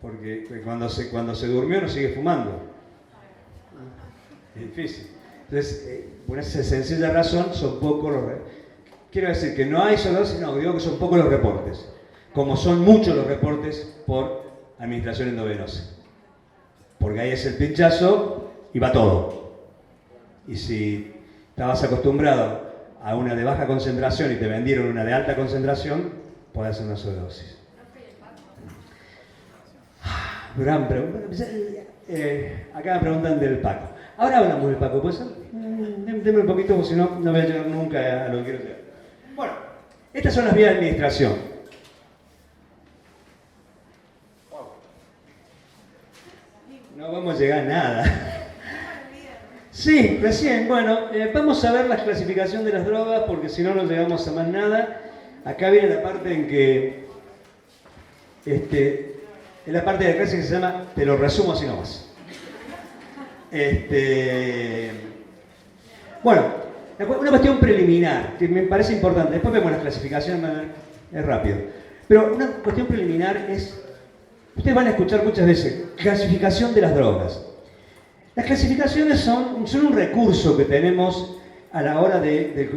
Porque cuando se durmió no sigue fumando. Es difícil. Entonces, por esa sencilla razón, son pocos los reportes. Quiero decir que no hay sobredosis, no, digo que son pocos los reportes. Como son muchos los reportes por administración endovenosa. Porque ahí es el pinchazo y va todo. Y si estabas acostumbrado a una de baja concentración y te vendieron una de alta concentración, puede hacer una sobredosis. Gran pregunta. Acá me preguntan del Paco. Ahora hablamos del Paco, ¿puede ser? Deme un poquito, porque si no, no voy a llegar nunca a lo que quiero llegar. Bueno, estas son las vías de administración. No vamos a llegar a nada. Sí, recién. Bueno, vamos a ver la clasificación de las drogas, porque si no, no llegamos a más nada. Acá viene la parte en que... es la parte de la clase que se llama, te lo resumo así nomás. Bueno, una cuestión preliminar, que me parece importante. Después vemos las clasificaciones, es rápido. Pero una cuestión preliminar es, ustedes van a escuchar muchas veces, clasificación de las drogas. Las clasificaciones son un recurso que tenemos a la hora del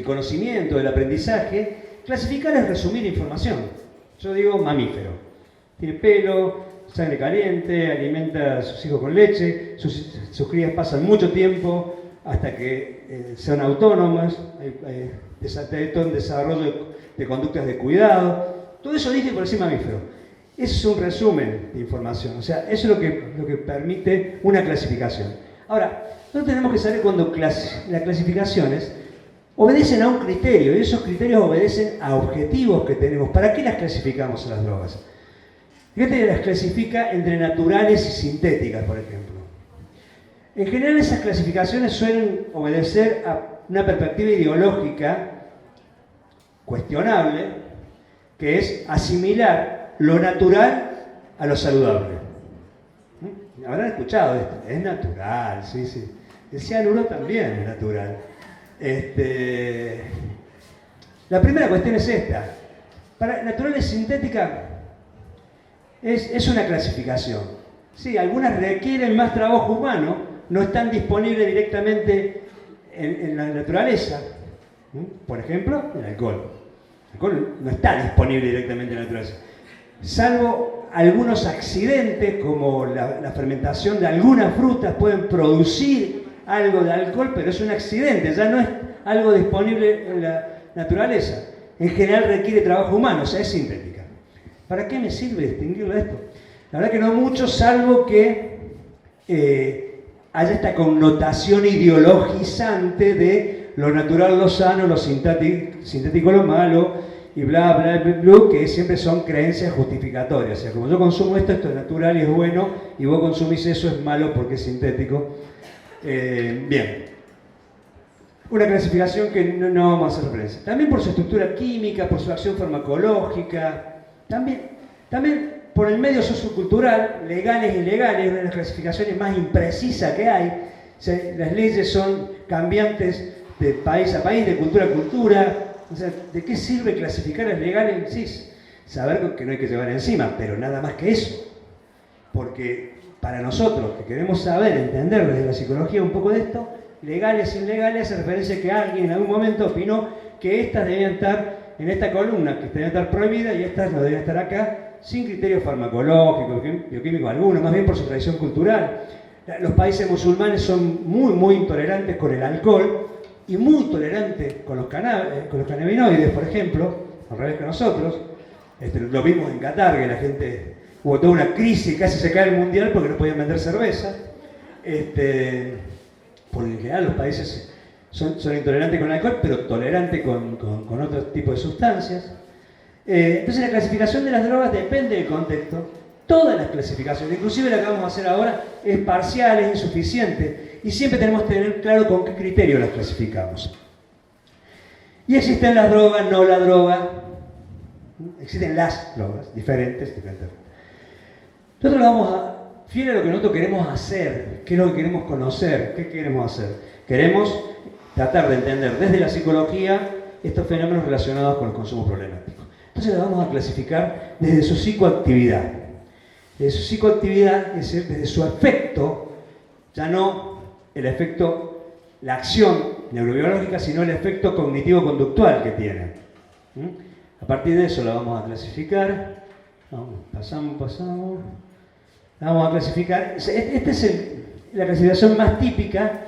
conocimiento, del aprendizaje. Clasificar es resumir información. Yo digo mamífero. Tiene pelo, sangre caliente, alimenta a sus hijos con leche, sus crías pasan mucho tiempo hasta que sean autónomas, hay un desarrollo de conductas de cuidado. Todo eso dije por decir mamífero. Eso es un resumen de información. O sea, eso es lo que permite una clasificación. Ahora, nosotros tenemos que saber cuando las clasificaciones obedecen a un criterio, y esos criterios obedecen a objetivos que tenemos. ¿Para qué las clasificamos a las drogas? Fíjate, las clasifica entre naturales y sintéticas, por ejemplo. En general esas clasificaciones suelen obedecer a una perspectiva ideológica cuestionable, que es asimilar lo natural a lo saludable. Habrán escuchado esto, es natural, sí, sí. El cianuro también es natural. La primera cuestión es esta. Para natural y sintética es una clasificación. Sí, algunas requieren más trabajo humano, no están disponibles directamente en la naturaleza. Por ejemplo, el alcohol. El alcohol no está disponible directamente en la naturaleza. Salvo algunos accidentes, como la fermentación de algunas frutas, pueden producir algo de alcohol, pero es un accidente, ya no es algo disponible en la naturaleza. En general requiere trabajo humano, o sea, es sintética. ¿Para qué me sirve distinguirlo de esto? La verdad que no mucho, salvo que haya esta connotación ideologizante de lo natural lo sano, lo sintético lo malo, y bla, bla, bla, bla, que siempre son creencias justificatorias. O sea, como yo consumo esto, esto es natural y es bueno, y vos consumís eso, es malo porque es sintético. Bien. Una clasificación que no vamos a hacer referencia. También por su estructura química, por su acción farmacológica, también por el medio sociocultural, legales e ilegales, una de las clasificaciones más imprecisas que hay. O sea, las leyes son cambiantes de país a país, de cultura a cultura. O sea, ¿de qué sirve clasificar es legal en sí? Saber que no hay que llevar encima, pero nada más que eso. Porque para nosotros, que queremos saber, entender desde la psicología un poco de esto, legales e ilegales hace referencia a que alguien en algún momento opinó que estas debían estar en esta columna, que debían estar prohibidas, y estas no debían estar acá, sin criterios farmacológicos, bioquímicos alguno, más bien por su tradición cultural. Los países musulmanes son muy intolerantes con el alcohol, y muy tolerante con los cannabinoides, por ejemplo, al revés que nosotros. Lo vimos en Qatar, que la gente, hubo toda una crisis, casi se cae el mundial porque no podían vender cerveza. Porque en general los países son intolerantes con el alcohol, pero tolerantes con otro tipo de sustancias. Entonces la clasificación de las drogas depende del contexto. Todas las clasificaciones, inclusive la que vamos a hacer ahora, es parcial, es insuficiente. Y siempre tenemos que tener claro con qué criterio las clasificamos. Y existen las drogas, no la droga. Existen las drogas, diferentes. Nosotros vamos a, fiel a lo que nosotros queremos hacer, qué es lo que queremos conocer, qué queremos hacer. Queremos tratar de entender desde la psicología estos fenómenos relacionados con el consumo problemático. Entonces las vamos a clasificar desde su psicoactividad. Desde su psicoactividad, es decir, desde su efecto, ya no el efecto, la acción neurobiológica, sino el efecto cognitivo-conductual que tiene. A partir de eso la vamos a clasificar. Pasamos. La vamos a clasificar. Esta es la clasificación más típica.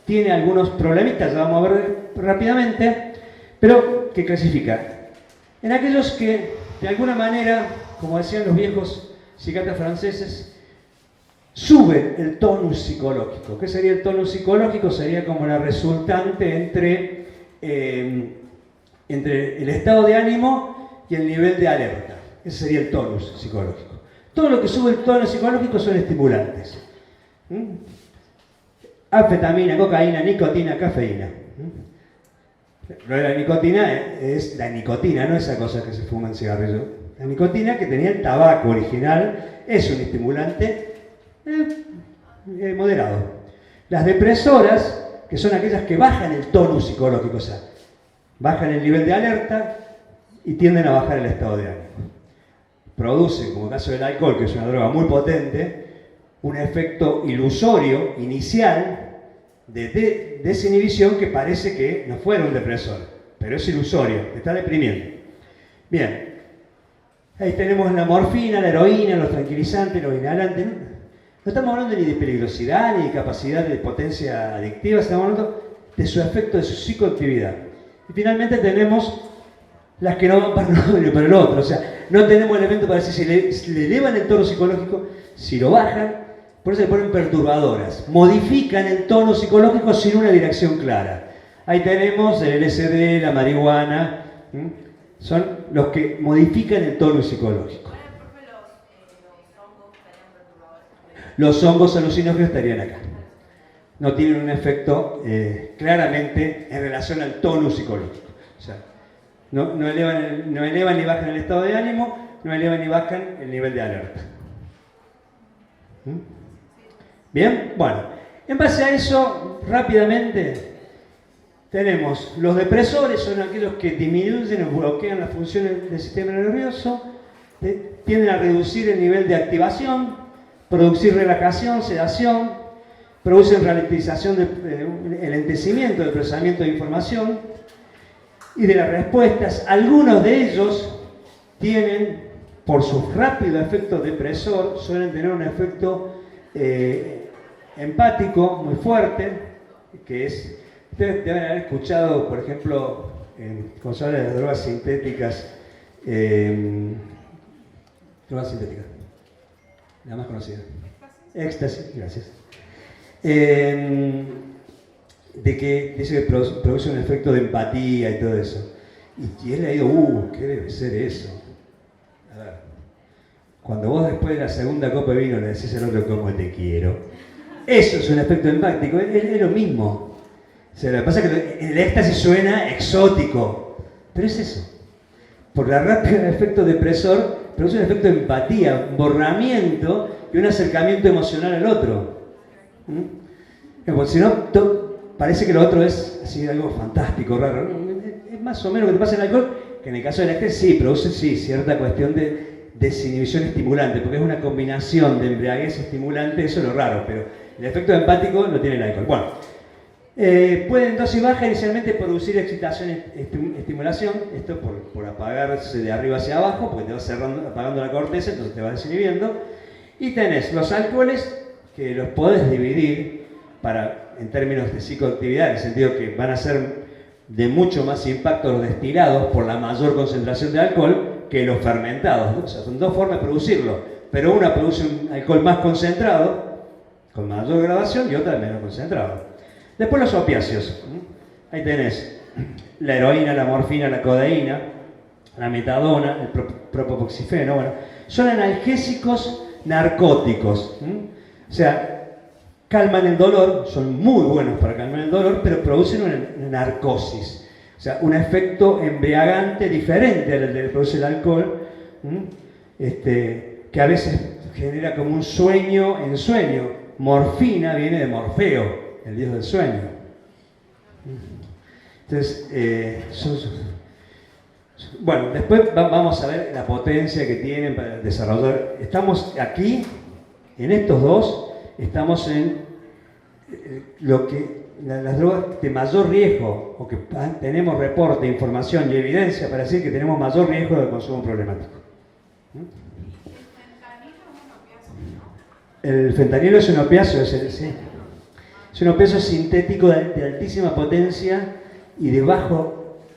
Tiene algunos problemitas, la vamos a ver rápidamente, pero que clasifica en aquellos que, de alguna manera, como decían los viejos psiquiatras franceses, suben el tonus psicológico. ¿Qué sería el tonus psicológico? Sería como la resultante entre el estado de ánimo y el nivel de alerta. Ese sería el tonus psicológico. Todo lo que sube el tonus psicológico son estimulantes. Anfetamina, cocaína, nicotina, cafeína. Lo de la nicotina es la nicotina, no esa cosa que se fuma en cigarrillo. La nicotina, que tenía el tabaco original, es un estimulante moderado. Las depresoras, que son aquellas que bajan el tonus psicológico, o sea, bajan el nivel de alerta y tienden a bajar el estado de ánimo. Producen, como el caso del alcohol, que es una droga muy potente, un efecto ilusorio, inicial, de desinhibición que parece que no fuera un depresor, pero es ilusorio, te está deprimiendo. Bien, ahí tenemos la morfina, la heroína, los tranquilizantes, los inhalantes. No estamos hablando ni de peligrosidad, ni de capacidad de potencia adictiva, estamos hablando de su efecto, de su psicoactividad. Y finalmente tenemos las que no van para un lado ni para el otro, o sea, no tenemos elemento para decir si le elevan el tono psicológico, si lo bajan, por eso le ponen perturbadoras. Modifican el tono psicológico sin una dirección clara. Ahí tenemos el LSD, la marihuana, son los que modifican el tono psicológico. Los hongos alucinógenos estarían acá. No tienen un efecto claramente en relación al tono psicológico. O sea, no elevan ni bajan el estado de ánimo, no elevan ni bajan el nivel de alerta. Bien, bueno, en base a eso, rápidamente, tenemos los depresores, son aquellos que disminuyen o bloquean las funciones del sistema nervioso, tienden a reducir el nivel de activación, producir relajación, sedación, producen ralentización del enlentecimiento del procesamiento de información y de las respuestas. Algunos de ellos tienen, por su rápido efecto depresor, suelen tener un efecto empático muy fuerte, que es, ustedes deben haber escuchado, por ejemplo, cuando se habla de las drogas sintéticas, la más conocida. Éxtasis, gracias. De que dice que produce un efecto de empatía y todo eso. Y él ha ido, ¿qué debe ser eso? A ver, cuando vos después de la segunda copa de vino le decís al otro cómo te quiero, eso es un efecto empático, es lo mismo. O sea, lo que pasa es que el éxtasis suena exótico, pero es eso. Por la rápida efecto depresor, produce un efecto de empatía, un borramiento y un acercamiento emocional al otro. Porque si no, parece que lo otro es así algo fantástico, raro. Es más o menos lo que te pasa en el alcohol, que en el caso del éxtasis sí, produce cierta cuestión de desinhibición estimulante, porque es una combinación de embriaguez y estimulante, eso es lo raro, pero el efecto empático lo tiene el alcohol. Bueno, pueden en dosis baja inicialmente producir excitación y estimulación, esto por apagarse de arriba hacia abajo, porque te vas apagando la corteza, entonces te vas desinhibiendo. Y tenés los alcoholes, que los podés dividir en términos de psicoactividad, en el sentido que van a ser de mucho más impacto los destilados por la mayor concentración de alcohol que los fermentados, ¿no? O sea, son dos formas de producirlo, pero una produce un alcohol más concentrado, con mayor graduación, y otra menos concentrado. Después los opiáceos. Ahí tenés la heroína, la morfina, la codeína, la metadona, el propoxifeno. Bueno, son analgésicos narcóticos. O sea, calman el dolor, son muy buenos para calmar el dolor, pero producen una narcosis. O sea, un efecto embriagante diferente al que produce el alcohol, que a veces genera como un sueño en sueño. Morfina viene de Morfeo, el dios del sueño. Entonces, bueno, después vamos a ver la potencia que tienen para desarrollar. Estamos aquí, en estos dos, estamos en las drogas de mayor riesgo, o que tenemos reporte, información y evidencia para decir que tenemos mayor riesgo de consumo problemático. El fentanilo es un opiáceo, sí. Es un opiáceo sintético de altísima potencia y de bajo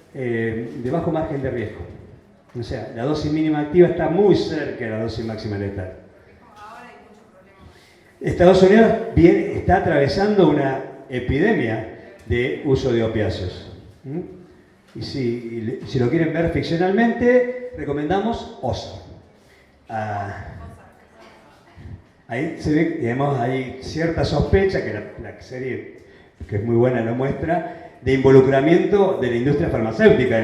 margen de riesgo. O sea, la dosis mínima activa está muy cerca de la dosis máxima letal. Estados Unidos está atravesando una epidemia de uso de opiáceos. Y si lo quieren ver ficcionalmente, recomendamos Ozark. Ahí se ve, digamos, hay cierta sospecha, que la serie, que es muy buena, lo muestra, de involucramiento de la industria farmacéutica,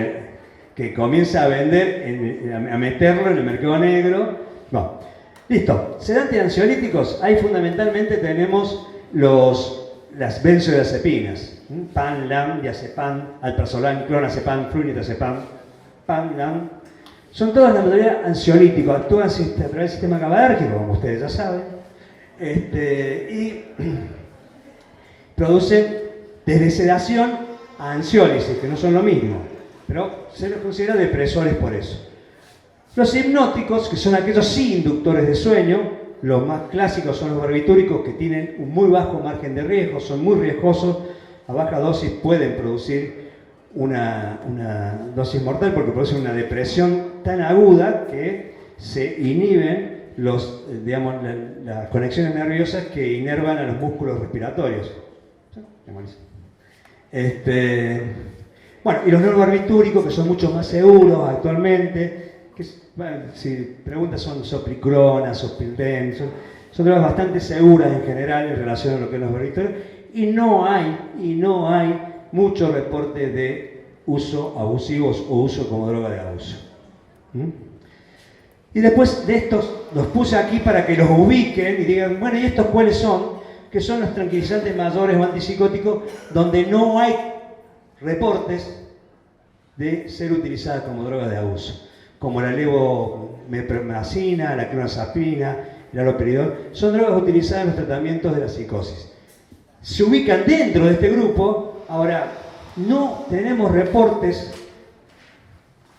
que comienza a vender, a meterlo en el mercado negro. No. Listo. Sedantes ansiolíticos, ahí fundamentalmente tenemos las benzodiazepinas. Pan, LAM, diazepam, alprazolam, clonazepam, flunitrazepam, PAN, LAM. Son todas la mayoría ansiolíticos, actúan a través del sistema GABAérgico, como ustedes ya saben, y producen desde sedación a ansiólisis, que no son lo mismo, pero se los considera depresores por eso. Los hipnóticos, que son aquellos sí inductores de sueño, los más clásicos son los barbitúricos, que tienen un muy bajo margen de riesgo, son muy riesgosos, a baja dosis pueden producir una dosis mortal porque producen una depresión tan aguda que se inhiben las conexiones nerviosas que inervan a los músculos respiratorios. Bueno, y los no barbitúricos, que son mucho más seguros actualmente, que bueno, si preguntas son sopricrona, sopilden, son drogas bastante seguras en general en relación a lo que es los barbitúricos, y no hay muchos reportes de uso abusivos o uso como droga de abuso. Y después de estos, los puse aquí para que los ubiquen y digan, bueno, ¿y estos cuáles son? Que son los tranquilizantes mayores o antipsicóticos, donde no hay reportes de ser utilizadas como drogas de abuso, como la levomepramicina, la clonazepina, el haloperidol, son drogas utilizadas en los tratamientos de la psicosis. Se ubican dentro de este grupo. Ahora, no tenemos reportes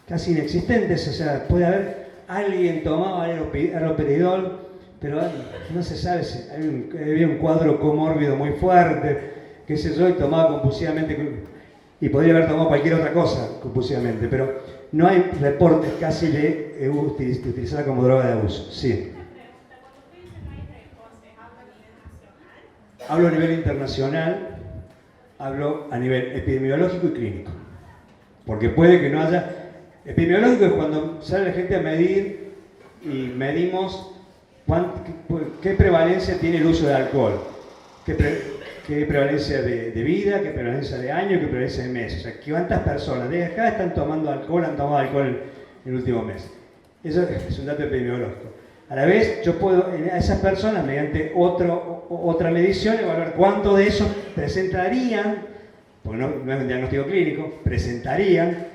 casi inexistentes, o sea, puede haber alguien tomaba haloperidol, pero no se sabe si había un cuadro comórbido muy fuerte, qué sé yo, y tomaba compulsivamente, y podría haber tomado cualquier otra cosa compulsivamente, pero no hay reportes casi de utilizarla como droga de abuso. Sí. Hablo a nivel internacional, hablo a nivel epidemiológico y clínico, porque puede que no haya. Epidemiológico es cuando sale la gente a medir y medimos qué prevalencia tiene el uso de alcohol, qué prevalencia de vida, qué prevalencia de año, qué prevalencia de mes. O sea, cuántas personas de acá están tomando alcohol, han tomado alcohol en el último mes. Eso es un dato epidemiológico. A la vez, yo puedo a esas personas, mediante otra medición, evaluar cuánto de esos presentarían, porque no es un diagnóstico clínico, presentarían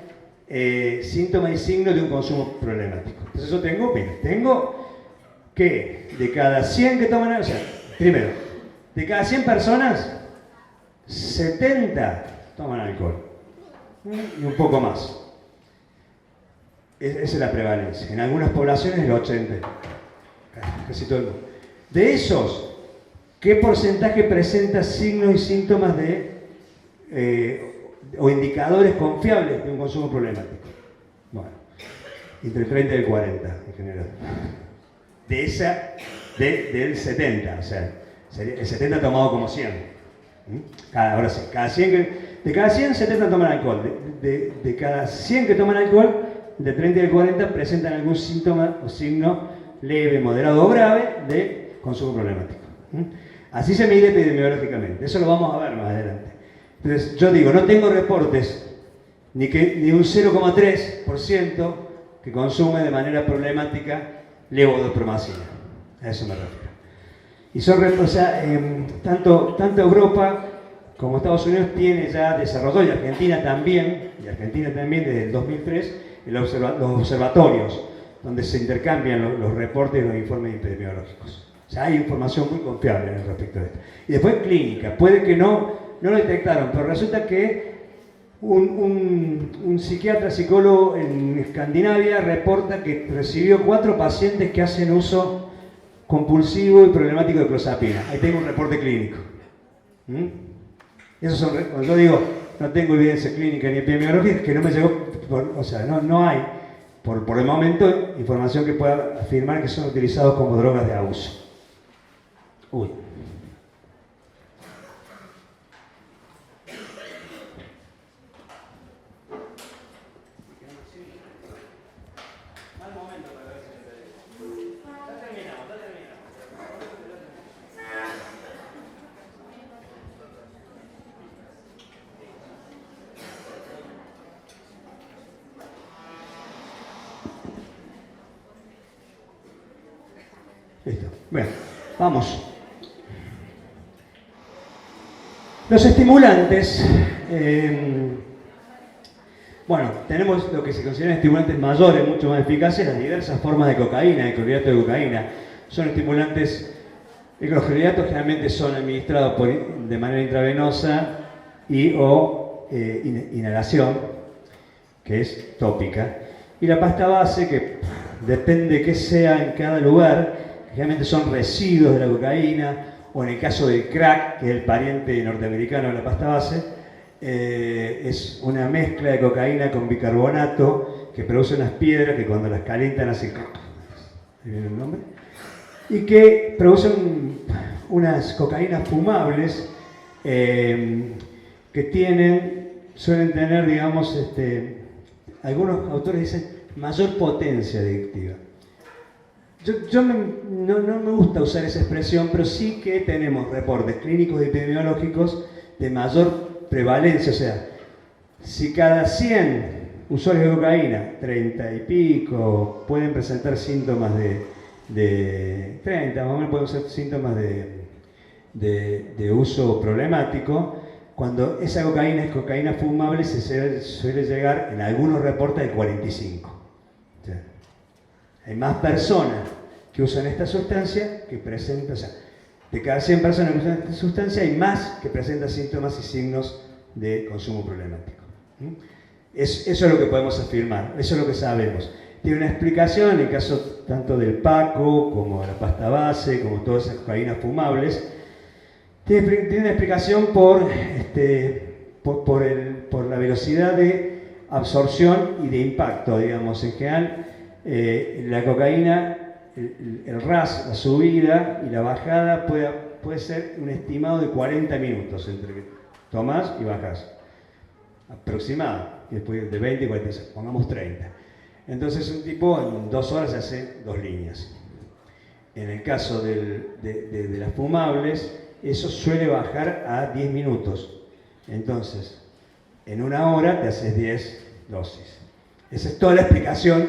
síntomas y signos de un consumo problemático. Entonces yo tengo que de cada 100 que toman alcohol, o sea, primero, de cada 100 personas, 70 toman alcohol. Y un poco más. Esa es la prevalencia. En algunas poblaciones el 80. Casi todo el mundo. De esos, ¿qué porcentaje presenta signos y síntomas o indicadores confiables de un consumo problemático? Bueno, entre el 30 y el 40 en general. Del 70, o sea, el 70 tomado como 100. Ahora sí, de cada 100, 70 toman alcohol. De cada 100 que toman alcohol, de 30 y el 40 presentan algún síntoma o signo leve, moderado o grave de consumo problemático. Así se mide epidemiológicamente. Eso lo vamos a ver más adelante. Entonces, yo digo, no tengo reportes ni un 0,3% que consume de manera problemática levodopromacina. A eso me refiero. Y tanto Europa como Estados Unidos tiene ya desarrollado, y Argentina también desde el 2003, los observatorios, donde se intercambian los reportes y los informes epidemiológicos. O sea, hay información muy confiable respecto a esto. Y después clínica, puede que no lo detectaron, pero resulta que un psiquiatra, psicólogo en Escandinavia reporta que recibió 4 pacientes que hacen uso compulsivo y problemático de clozapina. Ahí tengo un reporte clínico. Esos son, cuando yo digo, no tengo evidencia clínica ni epidemiológica, es que no me llegó, no hay, por el momento, información que pueda afirmar que son utilizados como drogas de abuso. Uy. Listo. Bueno, vamos. Los estimulantes, bueno, tenemos lo que se consideran estimulantes mayores, mucho más eficaces, las diversas formas de cocaína, de clorhidrato de cocaína. Son estimulantes, los clorhidratos generalmente son administrados de manera intravenosa o inhalación, que es tópica. Y la pasta base, que depende de qué sea en cada lugar, generalmente son residuos de la cocaína, o en el caso del crack, que es el pariente norteamericano de la pasta base, es una mezcla de cocaína con bicarbonato que produce unas piedras que cuando las calientan hacen... ¿Ahí viene el nombre? Y que producen unas cocaínas fumables que suelen tener, digamos, algunos autores dicen mayor potencia adictiva. No me gusta usar esa expresión, pero sí que tenemos reportes clínicos y epidemiológicos de mayor prevalencia. O sea, si cada 100 usuarios de cocaína, 30 y pico, pueden presentar síntomas de 30, más o menos pueden ser síntomas de uso problemático, cuando esa cocaína es cocaína fumable se suele llegar en algunos reportes de 45. O sea, hay más personas que usan esta sustancia que presentan, o sea, de cada 100 personas que usan esta sustancia hay más que presentan síntomas y signos de consumo problemático. Eso es lo que podemos afirmar, eso es lo que sabemos. Tiene una explicación en el caso tanto del Paco como de la pasta base, como todas esas cocaínas fumables. Tiene una explicación por la velocidad de absorción y de impacto, digamos. En general, la cocaína, el RAS, la subida y la bajada puede ser un estimado de 40 minutos entre que tomás y bajás. Aproximado. Y después de 20 y 40, pongamos 30. Entonces un tipo en 2 horas se hace 2 líneas. En el caso de las fumables, eso suele bajar a 10 minutos. Entonces, en 1 hora te haces 10 dosis. Esa es toda la explicación,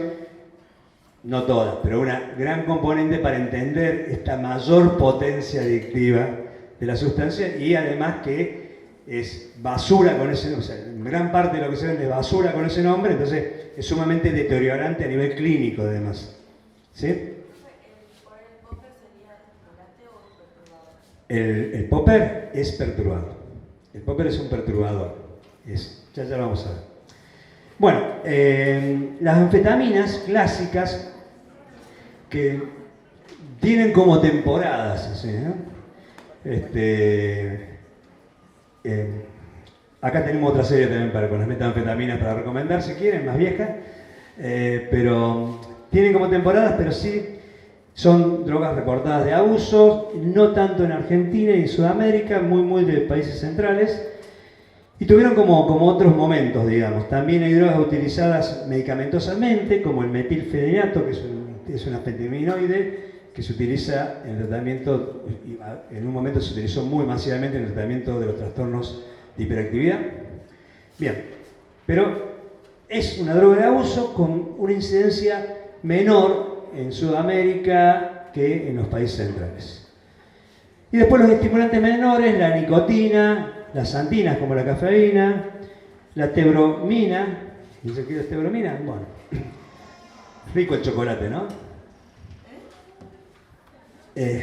no toda, pero una gran componente para entender esta mayor potencia adictiva de la sustancia y además que es basura con ese nombre, o sea, gran parte de lo que se vende es basura con ese nombre, entonces es sumamente deteriorante a nivel clínico además. ¿Sí? El popper es perturbador. El popper es un perturbador. Ya lo vamos a ver. Bueno, las anfetaminas clásicas que tienen como temporadas, así, ¿no? Acá tenemos otra serie también con las metanfetaminas para recomendar si quieren, más vieja, pero tienen como temporadas, pero sí son drogas reportadas de abuso, no tanto en Argentina y en Sudamérica, muy de países centrales, y tuvieron como otros momentos, digamos. También hay drogas utilizadas medicamentosamente, como el metilfenidato, que es un anfetaminoide, que se utiliza en el tratamiento, en un momento se utilizó muy masivamente en el tratamiento de los trastornos de hiperactividad. Bien, pero es una droga de abuso con una incidencia menor en Sudamérica que en los países centrales. Y después los estimulantes menores, la nicotina, las antinas como la cafeína, la tebromina. ¿Dice qué es tebromina? Bueno, rico el chocolate, ¿no? El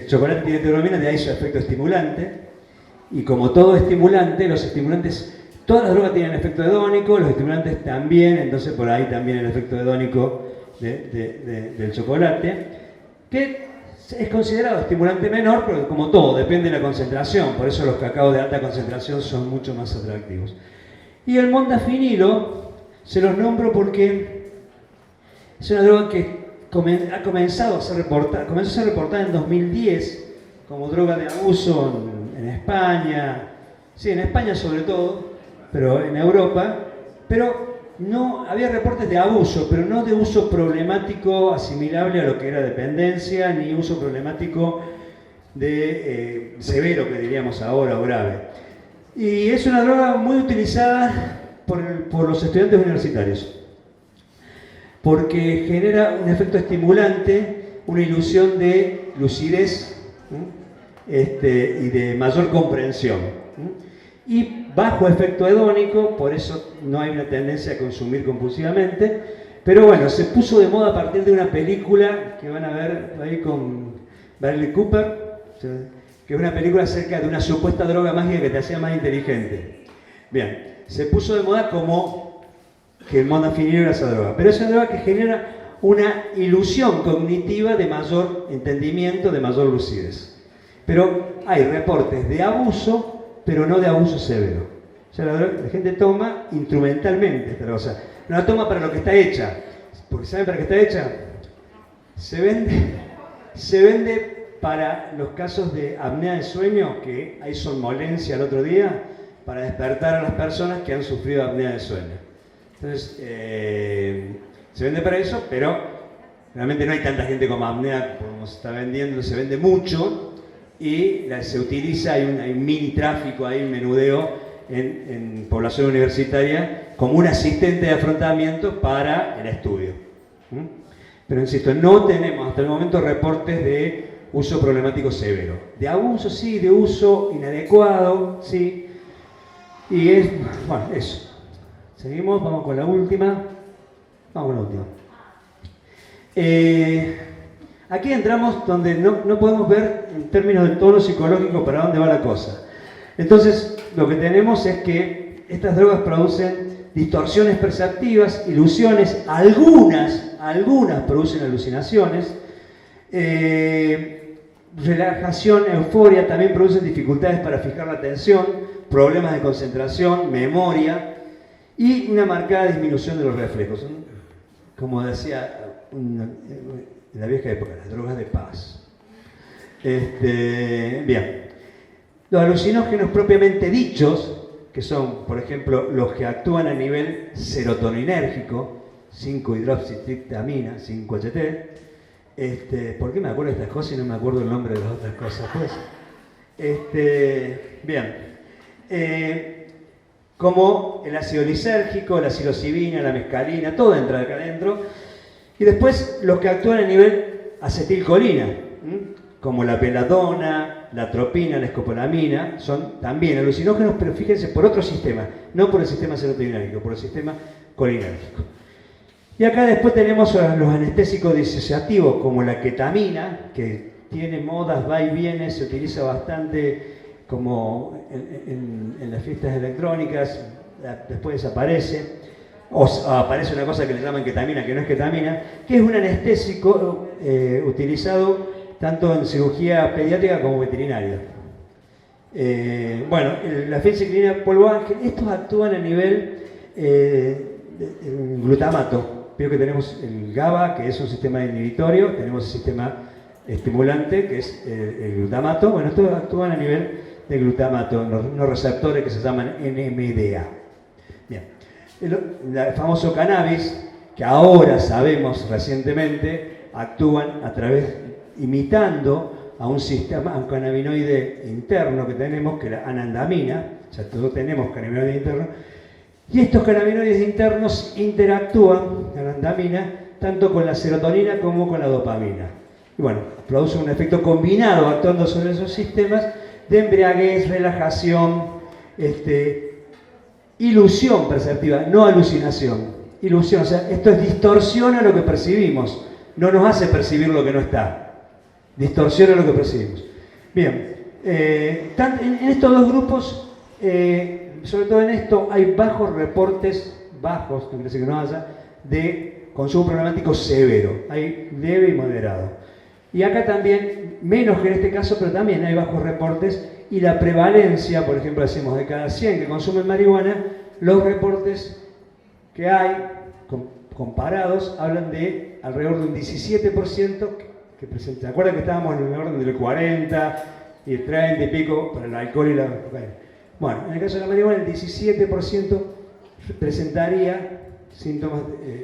chocolate tiene tebromina, de ahí su efecto estimulante. Y como todo estimulante, los estimulantes, todas las drogas tienen efecto hedónico, los estimulantes también, entonces por ahí también el efecto hedónico del chocolate, que es considerado estimulante menor, pero como todo, depende de la concentración, por eso los cacaos de alta concentración son mucho más atractivos. Y el mondafinilo se los nombro porque es una droga que comenzó a ser reportada en 2010 como droga de abuso en España, sí, en España sobre todo, pero en Europa, pero no había reportes de abuso, pero no de uso problemático asimilable a lo que era dependencia, ni uso problemático de severo, que diríamos ahora, o grave. Y es una droga muy utilizada por los estudiantes universitarios, porque genera un efecto estimulante, una ilusión de lucidez y de mayor comprensión. Y bajo efecto hedónico, por eso no hay una tendencia a consumir compulsivamente, pero bueno, se puso de moda a partir de una película que van a ver ahí con Bradley Cooper, que es una película acerca de una supuesta droga mágica que te hacía más inteligente. Bien, se puso de moda como que el mondafinilo era esa droga, pero es una droga que genera una ilusión cognitiva de mayor entendimiento, de mayor lucidez. Pero hay reportes de abuso, pero no de abuso severo. O sea, la gente toma instrumentalmente esta droga, o sea, no la toma para lo que está hecha. Porque ¿saben para qué está hecha? Se vende para los casos de apnea de sueño, que hay somnolencia el otro día, para despertar a las personas que han sufrido apnea de sueño. Entonces, se vende para eso, pero realmente no hay tanta gente con apnea como se está vendiendo, se vende mucho y se utiliza, hay un mini tráfico, hay un menudeo en población universitaria como un asistente de afrontamiento para el estudio. Pero insisto, no tenemos hasta el momento reportes de uso problemático severo. De abuso sí, de uso inadecuado, sí. Y es, bueno, eso. Seguimos, vamos con la última. Vamos con la última. Aquí entramos donde no podemos ver en términos de tono psicológico para dónde va la cosa. Entonces, lo que tenemos es que estas drogas producen distorsiones perceptivas, ilusiones, algunas producen alucinaciones, relajación, euforia, también producen dificultades para fijar la atención, problemas de concentración, memoria y una marcada disminución de los reflejos. Como decía en la vieja época, las drogas de paz. Bien. Los alucinógenos propiamente dichos, que son, por ejemplo, los que actúan a nivel serotoninérgico, 5-hidroxitriptamina, 5-HT. ¿Por qué me acuerdo de estas cosas y no me acuerdo el nombre de las otras cosas? Pues, bien. Como el ácido lisérgico, la psilocibina, la mescalina, todo entra acá adentro. Y después los que actúan a nivel acetilcolina, como la peladona, la atropina, la escopolamina, son también alucinógenos, pero fíjense, por otro sistema, no por el sistema serotoninérgico, por el sistema colinérgico. Y acá después tenemos los anestésicos disociativos, como la ketamina, que tiene modas, va y viene, se utiliza bastante como en las fiestas electrónicas, después desaparece, o aparece una cosa que le llaman ketamina, que no es ketamina, que es un anestésico utilizado tanto en cirugía pediátrica como veterinaria. Bueno, la feniciclina polvo ángel, estos actúan a nivel glutamato. Veo que tenemos el GABA, que es un sistema inhibitorio, tenemos el sistema estimulante, que es el glutamato. Bueno, estos actúan a nivel de glutamato, unos receptores que se llaman NMDA. Bien. El famoso cannabis, que ahora sabemos recientemente, actúan a través, imitando a un sistema, a un cannabinoide interno que tenemos, que es la anandamina, ya todos tenemos cannabinoides internos, y estos cannabinoides internos interactúan, la anandamina, tanto con la serotonina como con la dopamina. Y bueno, producen un efecto combinado actuando sobre esos sistemas de embriaguez, relajación, ilusión perceptiva, no alucinación. Ilusión, o sea, esto distorsiona lo que percibimos, no nos hace percibir lo que no está. Distorsiona lo que percibimos. Bien, en estos dos grupos, sobre todo en esto, hay bajos reportes, no quiere decir que no haya, de consumo problemático severo. Hay leve y moderado. Y acá también, menos que en este caso, pero también hay bajos reportes y la prevalencia, por ejemplo, decimos de cada 100 que consumen marihuana, los reportes que hay comparados hablan de alrededor de un 17% que presenta. ¿Se acuerdan que estábamos en el orden del 40 y el 30 y pico para el alcohol y la cocaína? Bueno, en el caso de la marihuana, el 17% presentaría síntomas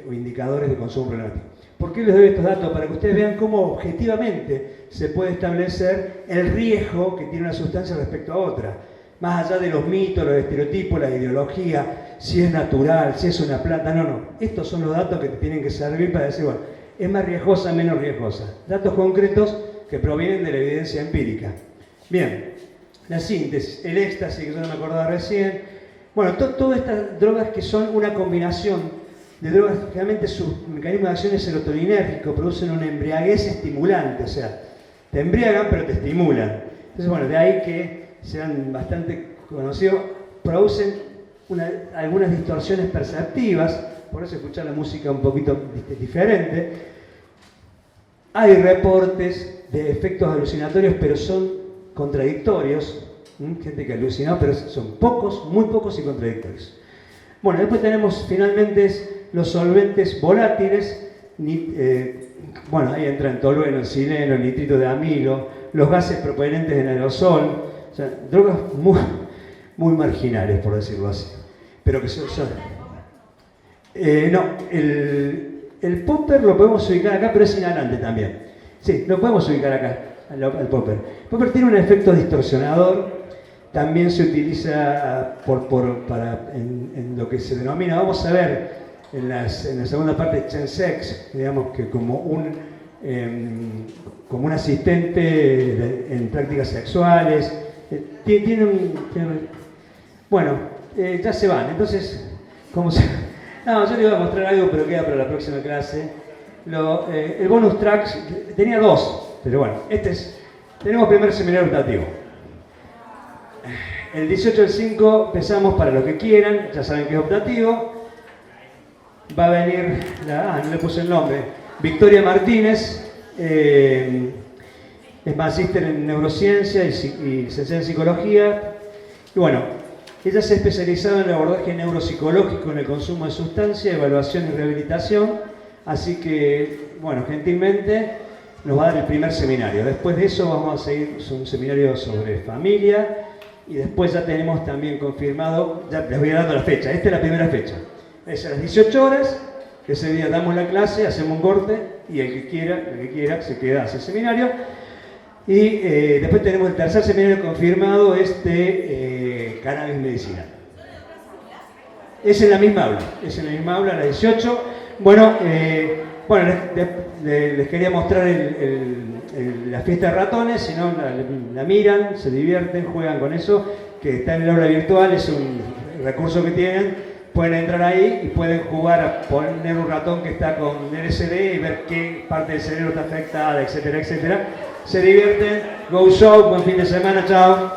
o indicadores de consumo problemático. ¿Por qué les doy estos datos? Para que ustedes vean cómo objetivamente se puede establecer el riesgo que tiene una sustancia respecto a otra. Más allá de los mitos, los estereotipos, la ideología, si es natural, si es una planta, no. Estos son los datos que te tienen que servir para decir, bueno, es más riesgosa, menos riesgosa. Datos concretos que provienen de la evidencia empírica. Bien, la síntesis, el éxtasis, que yo no me acordaba recién. Bueno, todas estas drogas que son una combinación de drogas, realmente su mecanismo de acción es serotoninérgico, producen una embriaguez estimulante, o sea, te embriagan pero te estimulan. Entonces, bueno, de ahí que sean bastante conocidos, producen algunas distorsiones perceptivas, por eso escuchar la música un poquito diferente. Hay reportes de efectos alucinatorios, pero son contradictorios. Gente que alucinó, pero son pocos, muy pocos y contradictorios. Bueno, después tenemos finalmente los solventes volátiles. Bueno, ahí entran tolueno, sileno, nitrito de amilo, los gases propelentes en aerosol, o sea, drogas muy marginales, por decirlo así. Pero que son... no, el popper lo podemos ubicar acá, pero es inhalante también. Sí, lo podemos ubicar acá, al popper. El popper tiene un efecto distorsionador, también se utiliza en lo que se denomina, vamos a ver en la segunda parte, chemsex, digamos que como un asistente en prácticas sexuales. Bueno, ya se van, entonces, ¿cómo se...? No, yo le voy a mostrar algo, pero queda para la próxima clase. El bonus tracks, tenía dos, pero bueno, tenemos primer seminario optativo. El 18 del 5 empezamos para lo que quieran, ya saben que es optativo. Va a venir, no le puse el nombre, Victoria Martínez, es magíster en neurociencia y licenciada en psicología. Y bueno, ella se ha especializado en el abordaje neuropsicológico en el consumo de sustancias, evaluación y rehabilitación. Así que, bueno, gentilmente nos va a dar el primer seminario. Después de eso vamos a seguir un seminario sobre familia. Y después ya tenemos también confirmado, ya les voy a dar la fecha, esta es la primera fecha. Es a las 18 horas, ese día damos la clase, hacemos un corte y el que quiera se queda, hace el seminario. Y después tenemos el tercer seminario confirmado, cannabis medicinal. Es en la misma aula, a las 18. Bueno, les quería mostrar la fiesta de ratones, si no la miran, se divierten, juegan con eso, que está en el aula virtual, es un recurso que tienen, pueden entrar ahí y pueden jugar a poner un ratón que está con LSD y ver qué parte del cerebro está afectada, etcétera, etcétera. Se divierten, go show, buen fin de semana, chao.